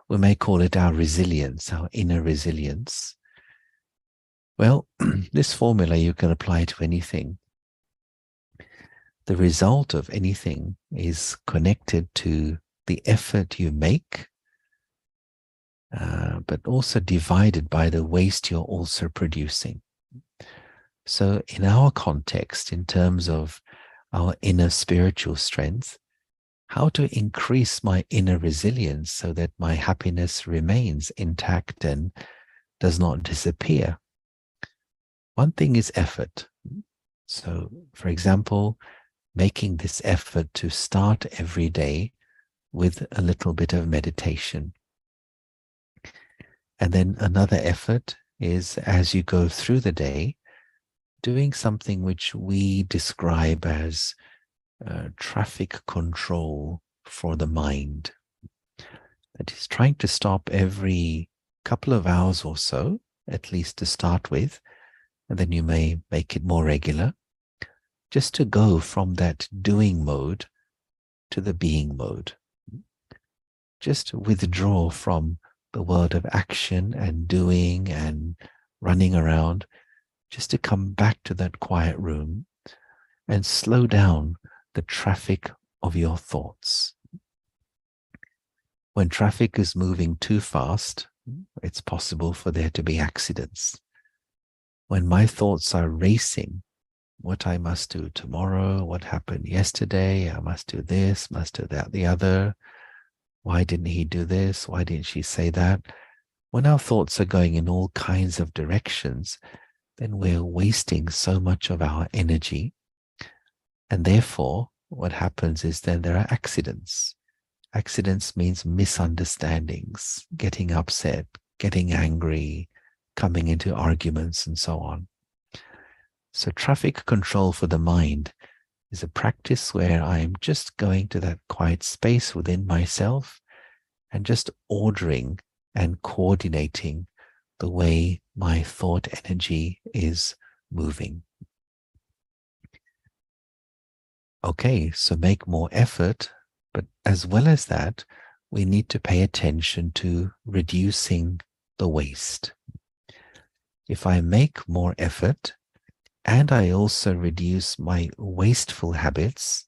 We may call it our resilience, our inner resilience. Well, this formula you can apply to anything. The result of anything is connected to the effort you make, but also divided by the waste you're also producing. So in our context, in terms of our inner spiritual strength, how to increase my inner resilience so that my happiness remains intact and does not disappear. One thing is effort. So, for example, making this effort to start every day with a little bit of meditation. And then another effort is, as you go through the day, doing something which we describe as traffic control for the mind. That is trying to stop every couple of hours or so, at least to start with, and then you may make it more regular, just to go from that doing mode to the being mode. Just withdraw from the world of action and doing and running around, just to come back to that quiet room and slow down the traffic of your thoughts. When traffic is moving too fast, it's possible for there to be accidents. When my thoughts are racing, what I must do tomorrow, what happened yesterday, I must do this, must do that, the other, why didn't he do this, why didn't she say that? When our thoughts are going in all kinds of directions, then we're wasting so much of our energy. And therefore, what happens is then there are accidents. Accidents means misunderstandings, getting upset, getting angry, coming into arguments, and so on. So traffic control for the mind is a practice where I'm just going to that quiet space within myself and just ordering and coordinating the way my thought energy is moving. Okay, so make more effort, but as well as that, we need to pay attention to reducing the waste. If I make more effort and I also reduce my wasteful habits,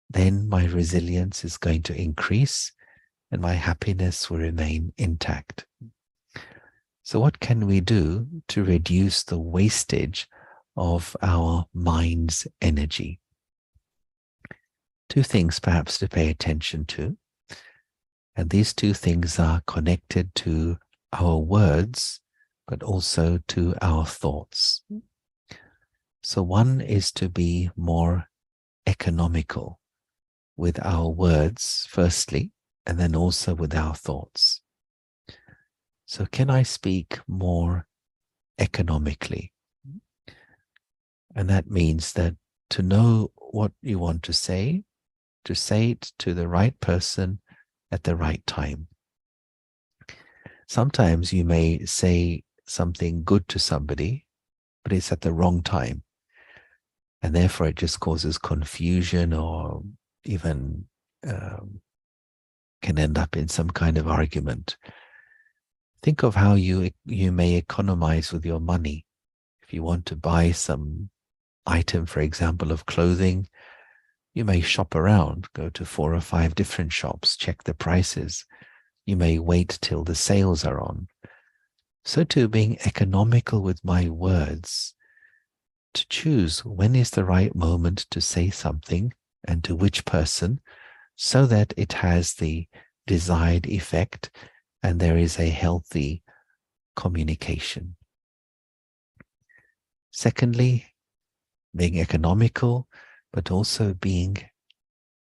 then my resilience is going to increase and my happiness will remain intact. So what can we do to reduce the wastage of our mind's energy? Two things perhaps to pay attention to. And these two things are connected to our words, but also to our thoughts. So one is to be more economical with our words, firstly, and then also with our thoughts. So can I speak more economically? And that means that to know what you want to say, to say it to the right person at the right time. Sometimes you may say something good to somebody, but it's at the wrong time. And therefore it just causes confusion, or even can end up in some kind of argument. Think of how you may economize with your money. If you want to buy some item, for example, of clothing, you may shop around, go to 4 or 5 different shops, check the prices. You may wait till the sales are on. So too, being economical with my words, to choose when is the right moment to say something and to which person, so that it has the desired effect and there is a healthy communication. Secondly, being economical, but also being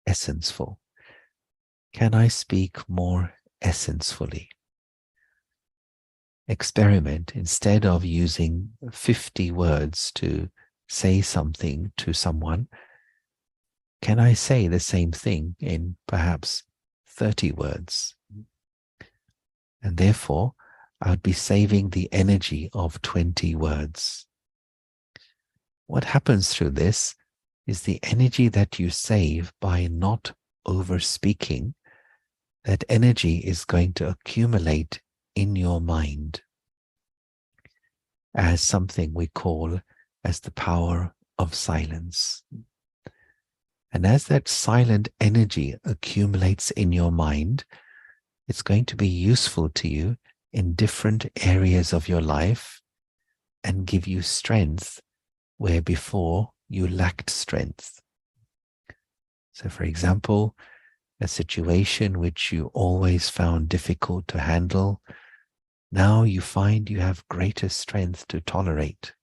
essenseful. Can I speak more essensefully? Experiment. Instead of using 50 words to say something to someone, can I say the same thing in perhaps 30 words? And therefore, I would be saving the energy of 20 words. What happens through this is the energy that you save by not over speaking, that energy is going to accumulate in your mind as something we call as the power of silence. And as that silent energy accumulates in your mind, it's going to be useful to you in different areas of your life and give you strength where before you lacked strength. So for example, a situation which you always found difficult to handle, now you find you have greater strength to tolerate.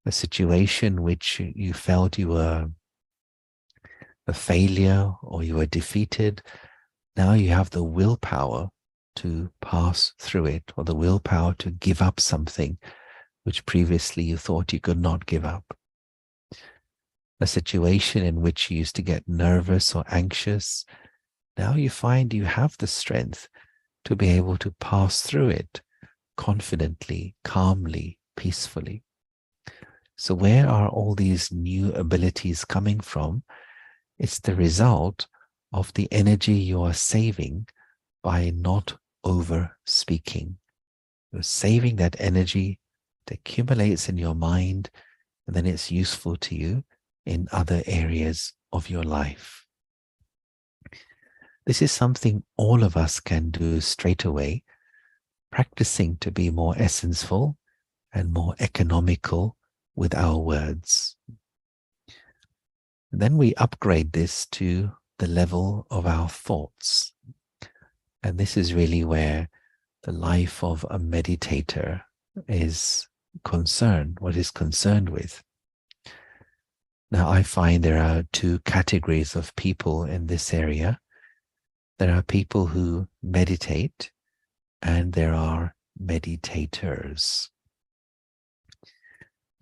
A situation which you felt you were a failure or you were defeated, now you have the willpower to pass through it, or the willpower to give up something which previously you thought you could not give up. A situation in which you used to get nervous or anxious, now you find you have the strength to be able to pass through it confidently, calmly, peacefully. So where are all these new abilities coming from? It's the result of the energy you are saving by not over speaking. You're saving that energy, it accumulates in your mind, and then it's useful to you in other areas of your life. This is something all of us can do straight away, practicing to be more essenseful and more economical with our words. And then we upgrade this to the level of our thoughts. And this is really where the life of a meditator is concerned, what is concerned with. Now, I find there are 2 categories of people in this area. There are people who meditate, and there are meditators.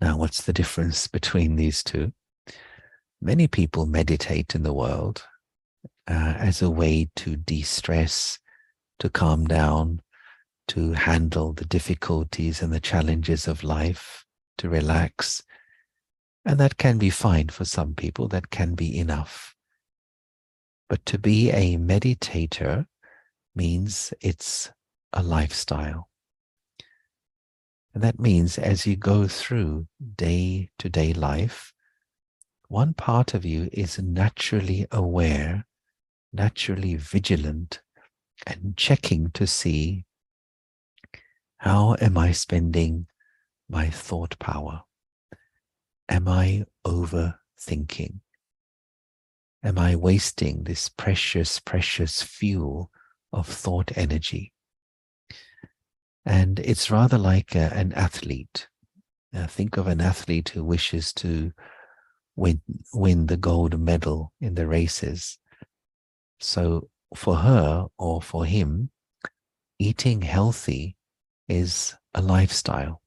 Now, what's the difference between these two? Many people meditate in the world as a way to de-stress, to calm down, to handle the difficulties and the challenges of life, to relax. And that can be fine for some people, that can be enough. But to be a meditator means it's a lifestyle. And that means as you go through day-to-day life, one part of you is naturally aware, naturally vigilant, and checking to see, how am I spending my thought power? Am I overthinking? Am I wasting this precious, precious fuel of thought energy? And it's rather like an athlete. Think of an athlete who wishes to win the gold medal in the races. So for her or for him, eating healthy is a lifestyle.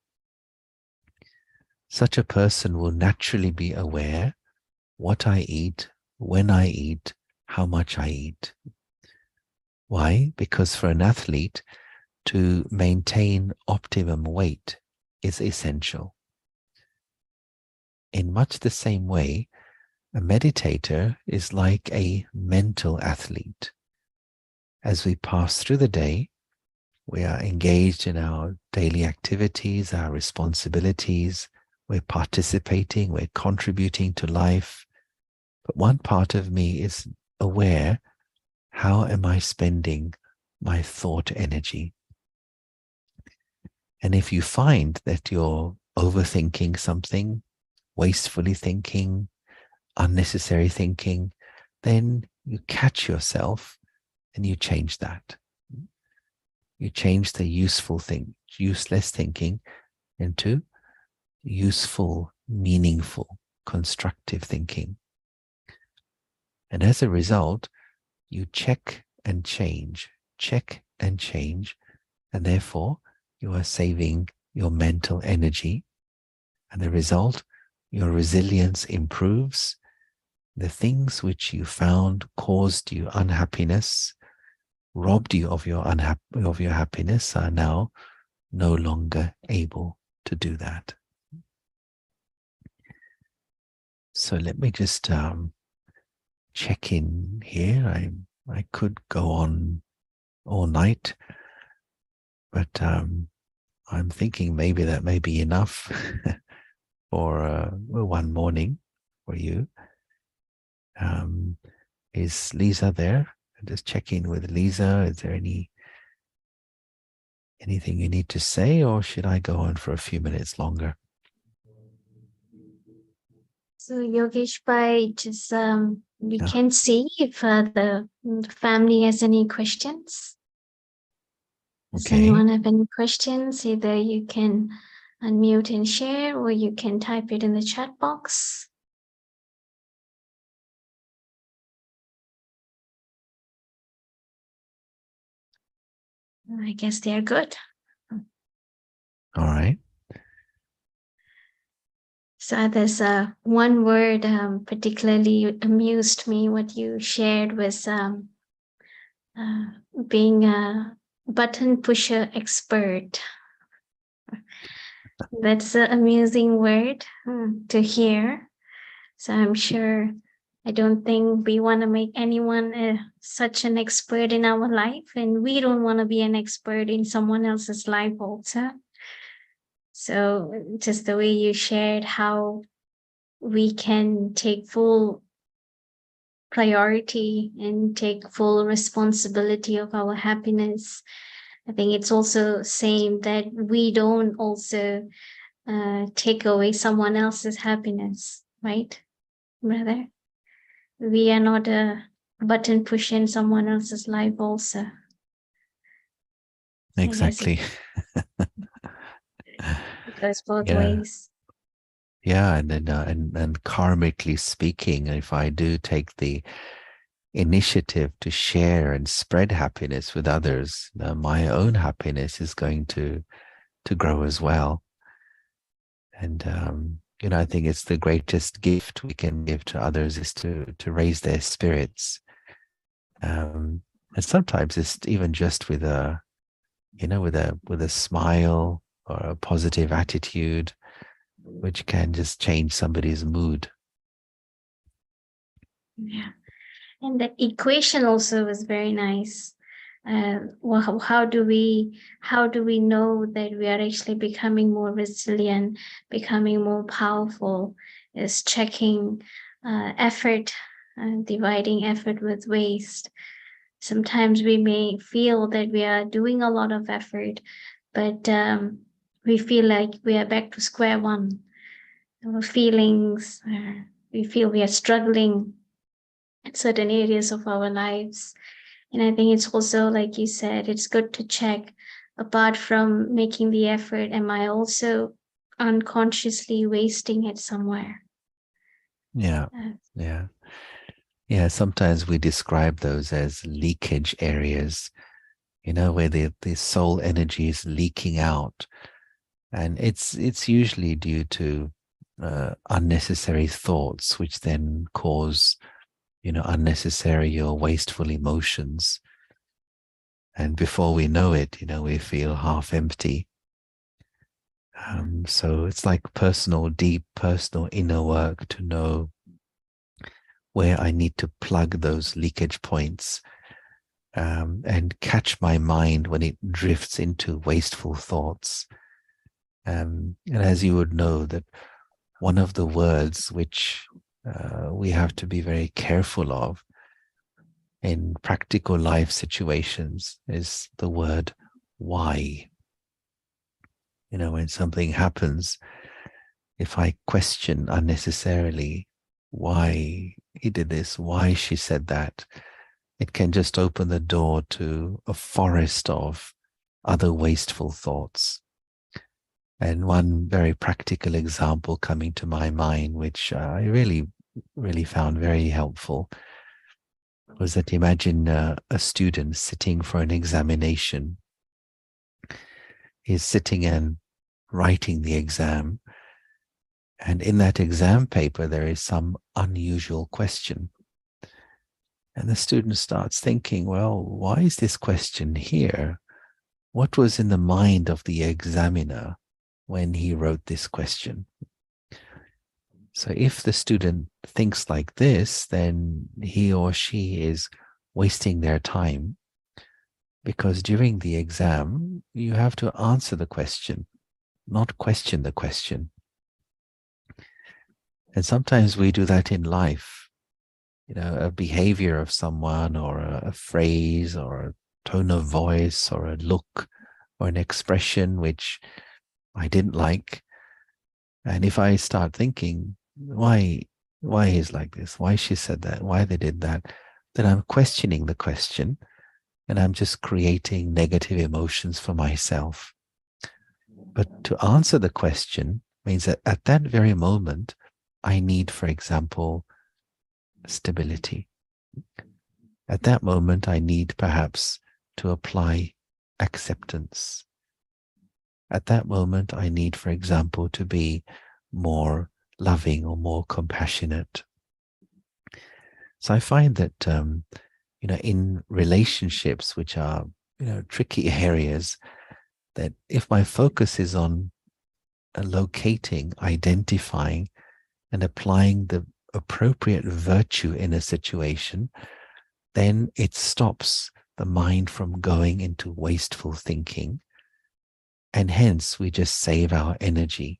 Such a person will naturally be aware, what I eat, when I eat, how much I eat. Why? Because for an athlete, to maintain optimum weight is essential. In much the same way, a meditator is like a mental athlete. As we pass through the day, we are engaged in our daily activities, our responsibilities, we're participating, we're contributing to life. But one part of me is aware, how am I spending my thought energy? And if you find that you're overthinking something, wastefully thinking, unnecessary thinking, then you catch yourself and you change that. You change the useless thinking into useful, meaningful, constructive thinking. And as a result, you check and change, and therefore you are saving your mental energy. And the result, your resilience improves. The things which you found caused you unhappiness, robbed you of your happiness, are now no longer able to do that. So let me just check in here. I could go on all night, but I'm thinking maybe that may be enough for one morning for you. Is Lisa there? Just check in with Lisa. Is there anything you need to say, or should I go on for a few minutes longer? So Yogesh Bhai, just we Yeah. can see if the family has any questions. Does Okay. anyone have any questions? Either you can unmute and share, or you can type it in the chat box. I guess they're good. All right. So there's one word particularly amused me. What you shared was being a button pusher expert. That's an amusing word to hear. So I'm sure, I don't think we want to make anyone such an expert in our life, and we don't want to be an expert in someone else's life also. So just the way you shared how we can take full priority and take full responsibility of our happiness. I think it's also saying that we don't also take away someone else's happiness, right, brother? We are not a button push in someone else's life also. Exactly. It goes both Yeah. ways. Yeah, and then and karmically speaking, if I do take the initiative to share and spread happiness with others, my own happiness is going to grow as well. And I think it's the greatest gift we can give to others is to raise their spirits. And sometimes it's even just with a smile or a positive attitude, which can just change somebody's mood. Yeah. And the equation also was very nice. Well, how do we know that we are actually becoming more resilient, becoming more powerful? Is checking effort, dividing effort with waste. Sometimes we may feel that we are doing a lot of effort, but we feel like we are back to square one. Our feelings, we feel we are struggling in certain areas of our lives. And I think it's also, like you said, it's good to check, apart from making the effort, am I also unconsciously wasting it somewhere? Yeah. Sometimes we describe those as leakage areas, where the soul energy is leaking out, and it's usually due to unnecessary thoughts, which then cause unnecessary or wasteful emotions. And before we know it, we feel half empty. So it's like deep personal inner work to know where I need to plug those leakage points, and catch my mind when it drifts into wasteful thoughts. And as you would know, that one of the words which we have to be very careful of in practical life situations is the word why. When something happens, if I question unnecessarily why he did this, why she said that, it can just open the door to a forest of other wasteful thoughts. And one very practical example coming to my mind, which I really, really found very helpful, was that imagine a student sitting for an examination. He's sitting and writing the exam, and in that exam paper there is some unusual question. And the student starts thinking, well, why is this question here? What was in the mind of the examiner when he wrote this question? So if the student thinks like this, then he or she is wasting their time, because during the exam, you have to answer the question, not question the question. And sometimes we do that in life. A behavior of someone, or a phrase, or a tone of voice, or a look, or an expression which I didn't like. And if I start thinking, why he's like this, why she said that, why they did that, then I'm questioning the question, and I'm just creating negative emotions for myself. But to answer the question means that at that very moment, I need, for example, stability. At that moment, I need perhaps to apply acceptance. At that moment, I need, for example, to be more loving or more compassionate. So I find that, in relationships, which are, tricky areas, that if my focus is on locating, identifying, and applying the appropriate virtue in a situation, then it stops the mind from going into wasteful thinking. And hence we just save our energy,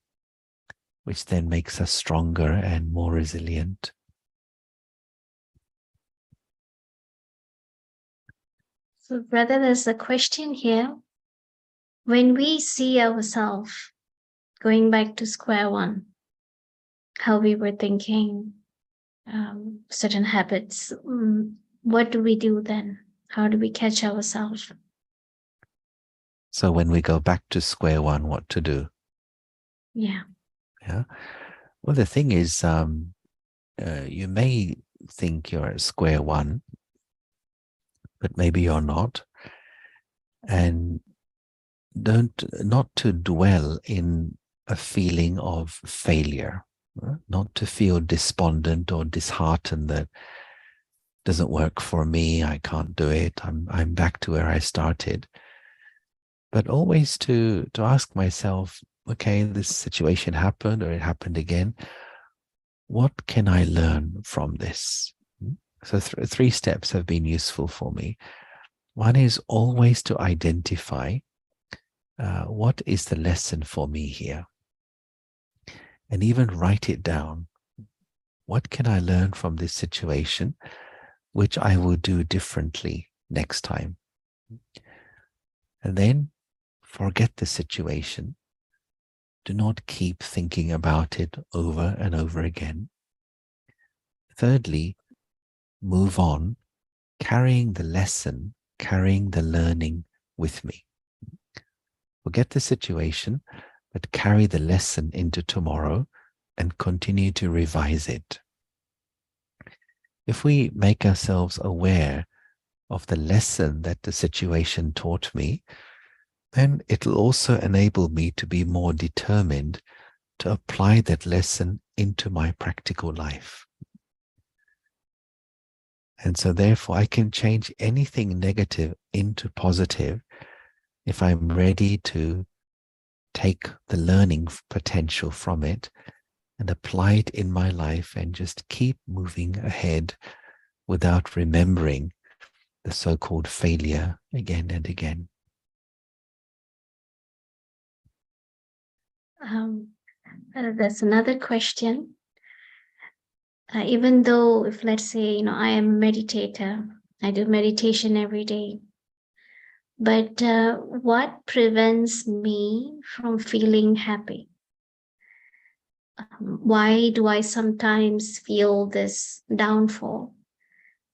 which then makes us stronger and more resilient. So, brother, there's a question here. When we see ourselves going back to square one, how we were thinking, certain habits, what do we do then? How do we catch ourselves? So when we go back to square one, what to do? Yeah. Well, the thing is, you may think you're at square one, but maybe you're not. And not to dwell in a feeling of failure, not to feel despondent or disheartened that doesn't work for me, I can't do it, I'm back to where I started. But always to ask myself, okay, this situation happened, or it happened again. What can I learn from this? So three steps have been useful for me. One is always to identify what is the lesson for me here, and even write it down. What can I learn from this situation which I will do differently next time? And then forget the situation. Do not keep thinking about it over and over again. Thirdly, move on, carrying the lesson, carrying the learning with me. Forget the situation, but carry the lesson into tomorrow and continue to revise it. If we make ourselves aware of the lesson that the situation taught me, then it'll also enable me to be more determined to apply that lesson into my practical life. And so therefore I can change anything negative into positive if I'm ready to take the learning potential from it and apply it in my life and just keep moving ahead without remembering the so-called failure again and again. There's another question. Even though, if let's say, I am a meditator, I do meditation every day, but what prevents me from feeling happy? Why do I sometimes feel this downfall?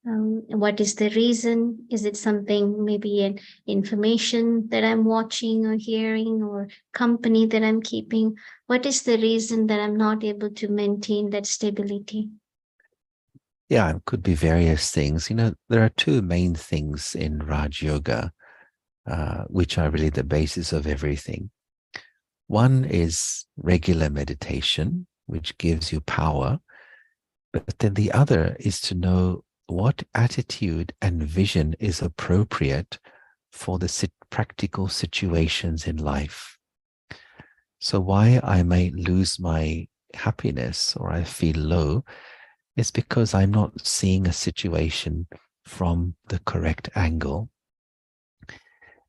What is the reason? Is it something, maybe an information that I'm watching or hearing, or company that I'm keeping? What is the reason that I'm not able to maintain that stability? Yeah, it could be various things. There are two main things in Raj Yoga, which are really the basis of everything. One is regular meditation, which gives you power. But then the other is to know what attitude and vision is appropriate for the practical situations in life. So why I may lose my happiness or I feel low is because I'm not seeing a situation from the correct angle.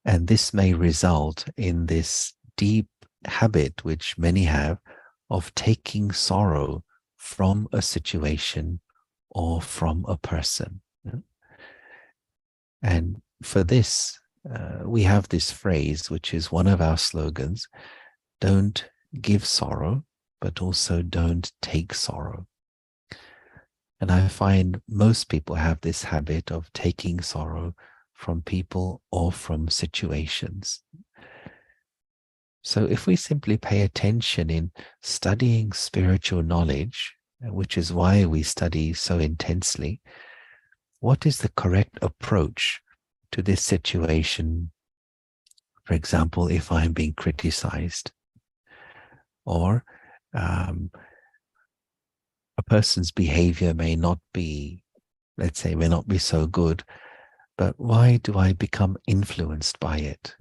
And this may result in this deep habit, which many have, of taking sorrow from a situation or from a person. And for this, we have this phrase, which is one of our slogans: don't give sorrow, but also don't take sorrow. And I find most people have this habit of taking sorrow from people or from situations. So if we simply pay attention in studying spiritual knowledge, which is why we study so intensely, what is the correct approach to this situation? For example, if I'm being criticized, or a person's behavior may not be, let's say, may not be so good, but why do I become influenced by it?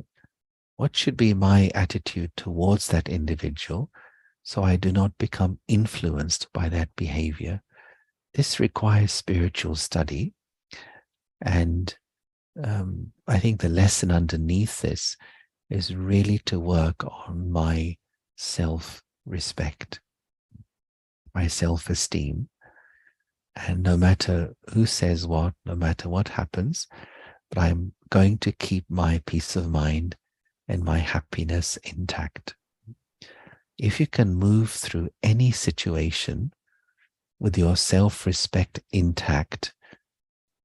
What should be my attitude towards that individual so I do not become influenced by that behavior? This requires spiritual study. And I think the lesson underneath this is really to work on my self-respect, my self-esteem. And no matter who says what, no matter what happens, but I'm going to keep my peace of mind and my happiness intact. If you can move through any situation with your self-respect intact,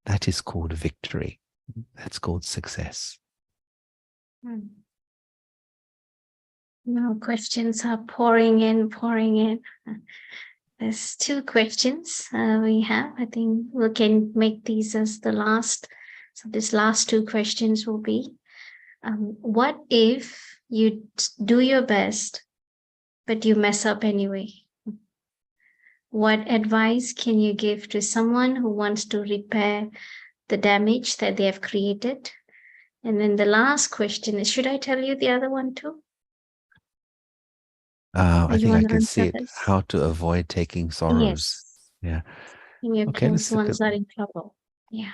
that is called victory. That's called success. Now questions are pouring in. There's two questions we have. I think we can make these as the last. So these last two questions will be, what if you do your best, but you mess up anyway? What advice can you give to someone who wants to repair the damage that they have created? And then the last question is, should I tell you the other one too? I think I can see it. This? How to avoid taking sorrows. Yes. Yeah. Your Okay, close let's look ones at are in trouble. Yeah.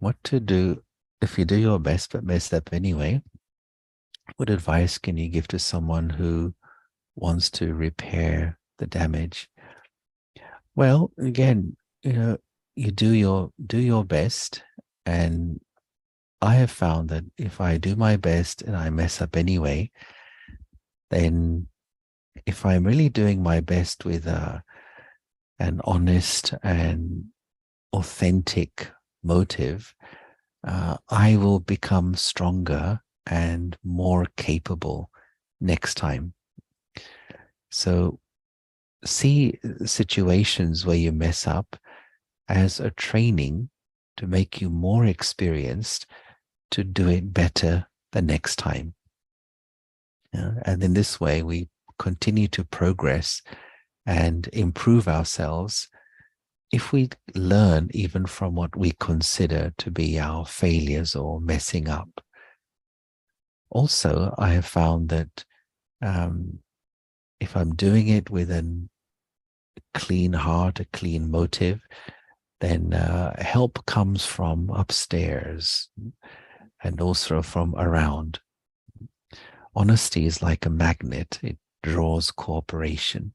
what to do if you do your best but mess up anyway. What advice can you give to someone who wants to repair the damage? Well, again, you do your best, and I have found that if I do my best and I mess up anyway, then if I'm really doing my best with an honest and authentic motive, I will become stronger and more capable next time. So see situations where you mess up as a training to make you more experienced to do it better the next time. And in this way, we continue to progress and improve ourselves if we learn even from what we consider to be our failures or messing up, also I have found that if I'm doing it with a clean heart, a clean motive, then help comes from upstairs and also from around. Honesty is like a magnet. It draws cooperation.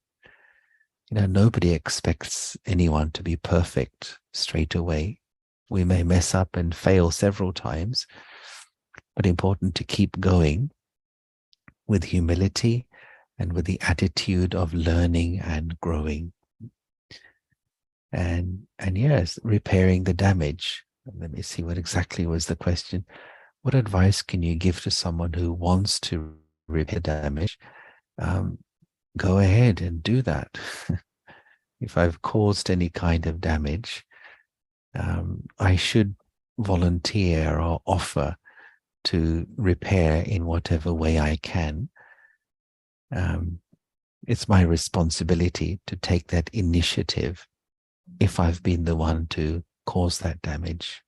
Nobody expects anyone to be perfect straight away. We may mess up and fail several times, but important to keep going with humility and with the attitude of learning and growing. And yes, repairing the damage. Let me see, what exactly was the question? What advice can you give to someone who wants to repair damage? Go ahead and do that. If I've caused any kind of damage, I should volunteer or offer to repair in whatever way I can. It's my responsibility to take that initiative if I've been the one to cause that damage.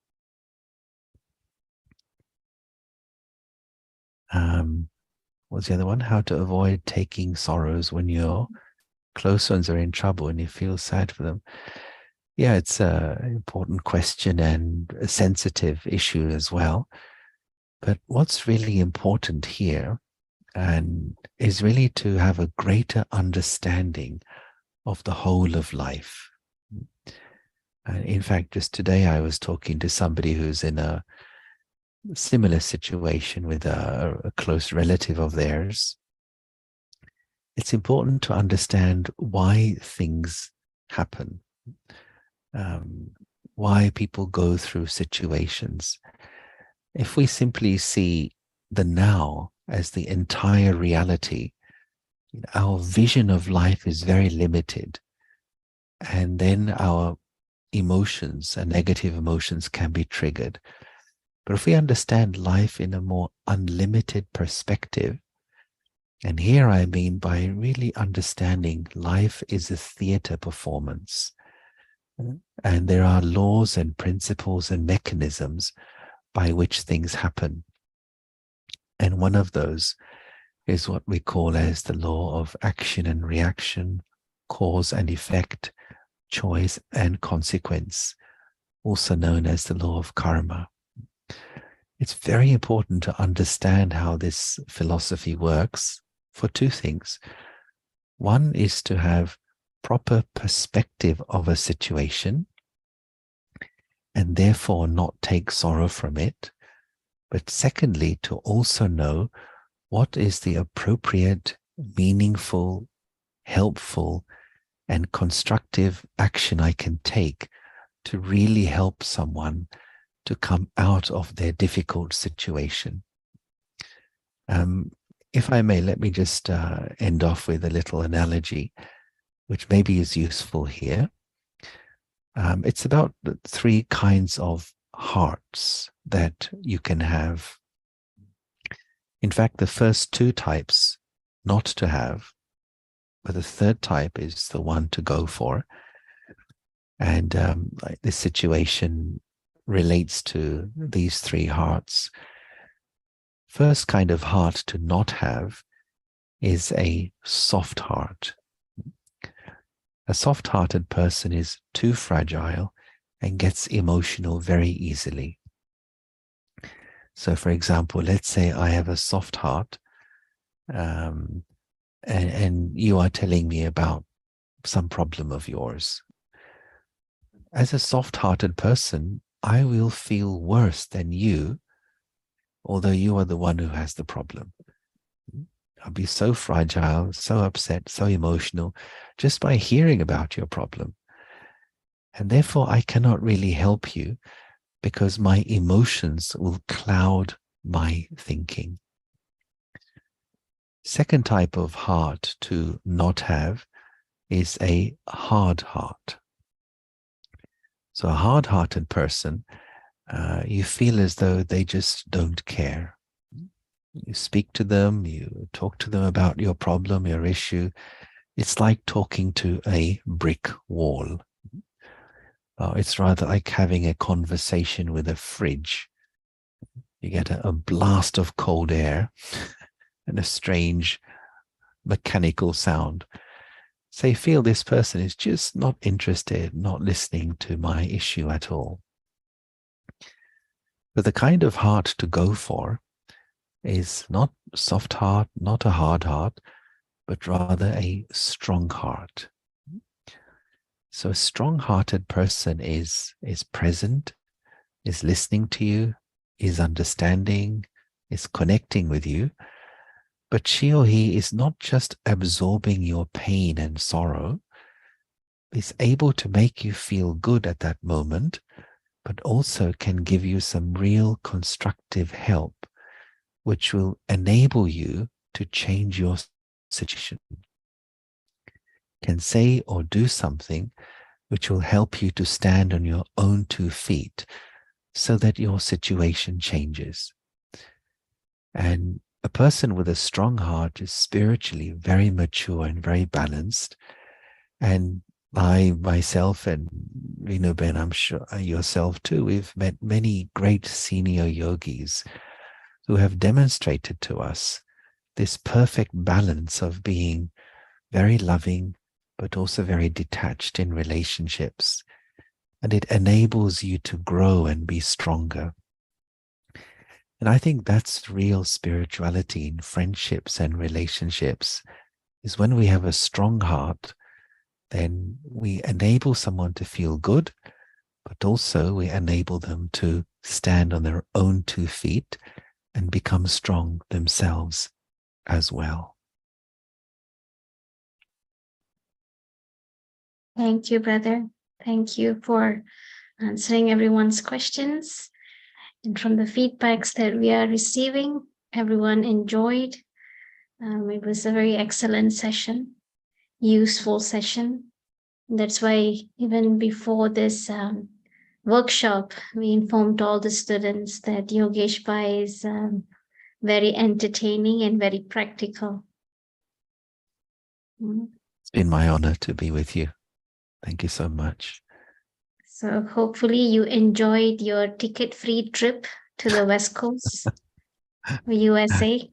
What's the other one? How to avoid taking sorrows when your close ones are in trouble and you feel sad for them. Yeah, it's an important question and a sensitive issue as well. But what's really important here is really to have a greater understanding of the whole of life. In fact, just today I was talking to somebody who's in a similar situation with a close relative of theirs. It's important to understand why things happen, why people go through situations. If we simply see the now as the entire reality, our vision of life is very limited. And then our emotions and negative emotions can be triggered. But if we understand life in a more unlimited perspective, and here I mean by really understanding life is a theater performance, and there are laws and principles and mechanisms by which things happen. And one of those is what we call as the law of action and reaction, cause and effect, choice and consequence, also known as the law of karma. It's very important to understand how this philosophy works for two things. One is to have proper perspective of a situation and therefore not take sorrow from it. But secondly, to also know what is the appropriate, meaningful, helpful, and constructive action I can take to really help someone to come out of their difficult situation. If I may, let me just end off with a little analogy, which maybe is useful here. It's about the three kinds of hearts that you can have. In fact, the first two types not to have, but the third type is the one to go for. And this situation relates to these three hearts. First kind of heart to not have is a soft heart. A soft-hearted person is too fragile and gets emotional very easily. So, for example, let's say I have a soft heart, and you are telling me about some problem of yours. As a soft-hearted person, I will feel worse than you, although you are the one who has the problem. I'll be so fragile, so upset, so emotional, just by hearing about your problem. And therefore, I cannot really help you because my emotions will cloud my thinking. Second type of heart to not have is a hard heart. So a hard-hearted person, you feel as though they just don't care. You speak to them, you talk to them about your problem, your issue. It's like talking to a brick wall. Oh, it's rather like having a conversation with a fridge. You get a blast of cold air and a strange mechanical sound. So you feel this person is just not interested, not listening to my issue at all. But the kind of heart to go for is not soft heart, not a hard heart, but rather a strong heart. So a strong-hearted person is present, is listening to you, is understanding, is connecting with you, but she or he is not just absorbing your pain and sorrow, is able to make you feel good at that moment, but also can give you some real constructive help, which will enable you to change your situation. Can say or do something which will help you to stand on your own 2 feet so that your situation changes. And a person with a strong heart is spiritually very mature and very balanced. And I myself and Renu Ben, I'm sure yourself too, we've met many great senior yogis who have demonstrated to us this perfect balance of being very loving, but also very detached in relationships. And it enables you to grow and be stronger. And I think that's real spirituality in friendships and relationships, is when we have a strong heart, then we enable someone to feel good, but also we enable them to stand on their own 2 feet and become strong themselves as well. Thank you, brother. Thank you for answering everyone's questions. And from the feedbacks that we are receiving, everyone enjoyed. It was a very excellent session, useful session. That's why even before this workshop, we informed all the students that Yogesh Bhai is very entertaining and very practical. It's been my honor to be with you. Thank you so much. So hopefully you enjoyed your ticket-free trip to the West Coast, USA.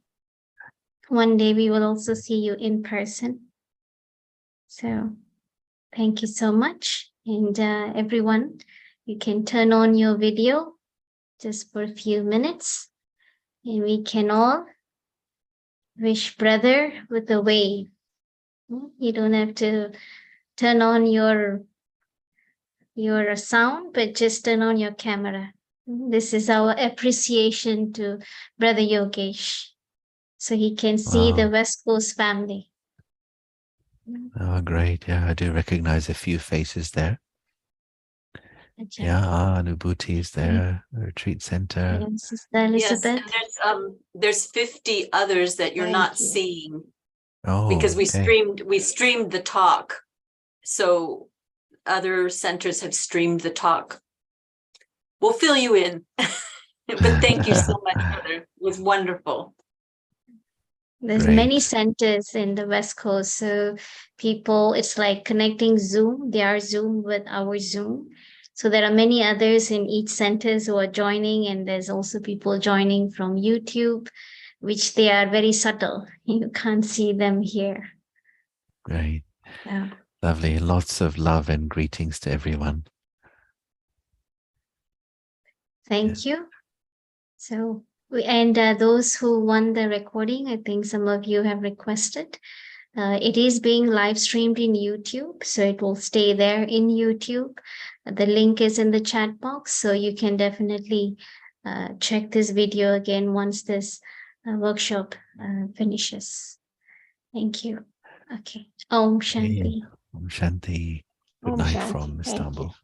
One day we will also see you in person. So thank you so much. And everyone, you can turn on your video just for a few minutes. And we can all wish brother with a wave. You don't have to turn on your sound, but just turn on your camera. This is our appreciation to Brother Yogesh, so he can see the West Coast family. Oh, great. Yeah, I do recognize a few faces there. Okay. Yeah, Anubhuti is there, Retreat Center. And Sister Elizabeth. Yes, and there's 50 others that you're Thank not you. seeing Oh, because we okay. streamed the talk. So other centers have streamed the talk. We'll fill you in. But thank you so much, brother. It was wonderful. There's Great. many centers in the West Coast, so people, it's like connecting Zoom, their Zoom with our Zoom. So there are many others in each centers who are joining, and there's also people joining from YouTube, which they are very subtle. You can't see them here. Great. Yeah. Lovely. Lots of love and greetings to everyone. Thank you. So, and those who won the recording, I think some of you have requested. It is being live streamed in YouTube, so it will stay there in YouTube. The link is in the chat box, so you can definitely check this video again once this workshop finishes. Thank you. Okay. Om Shanti. Om Shanti. Good Om night Shanti. from Thank you. Istanbul.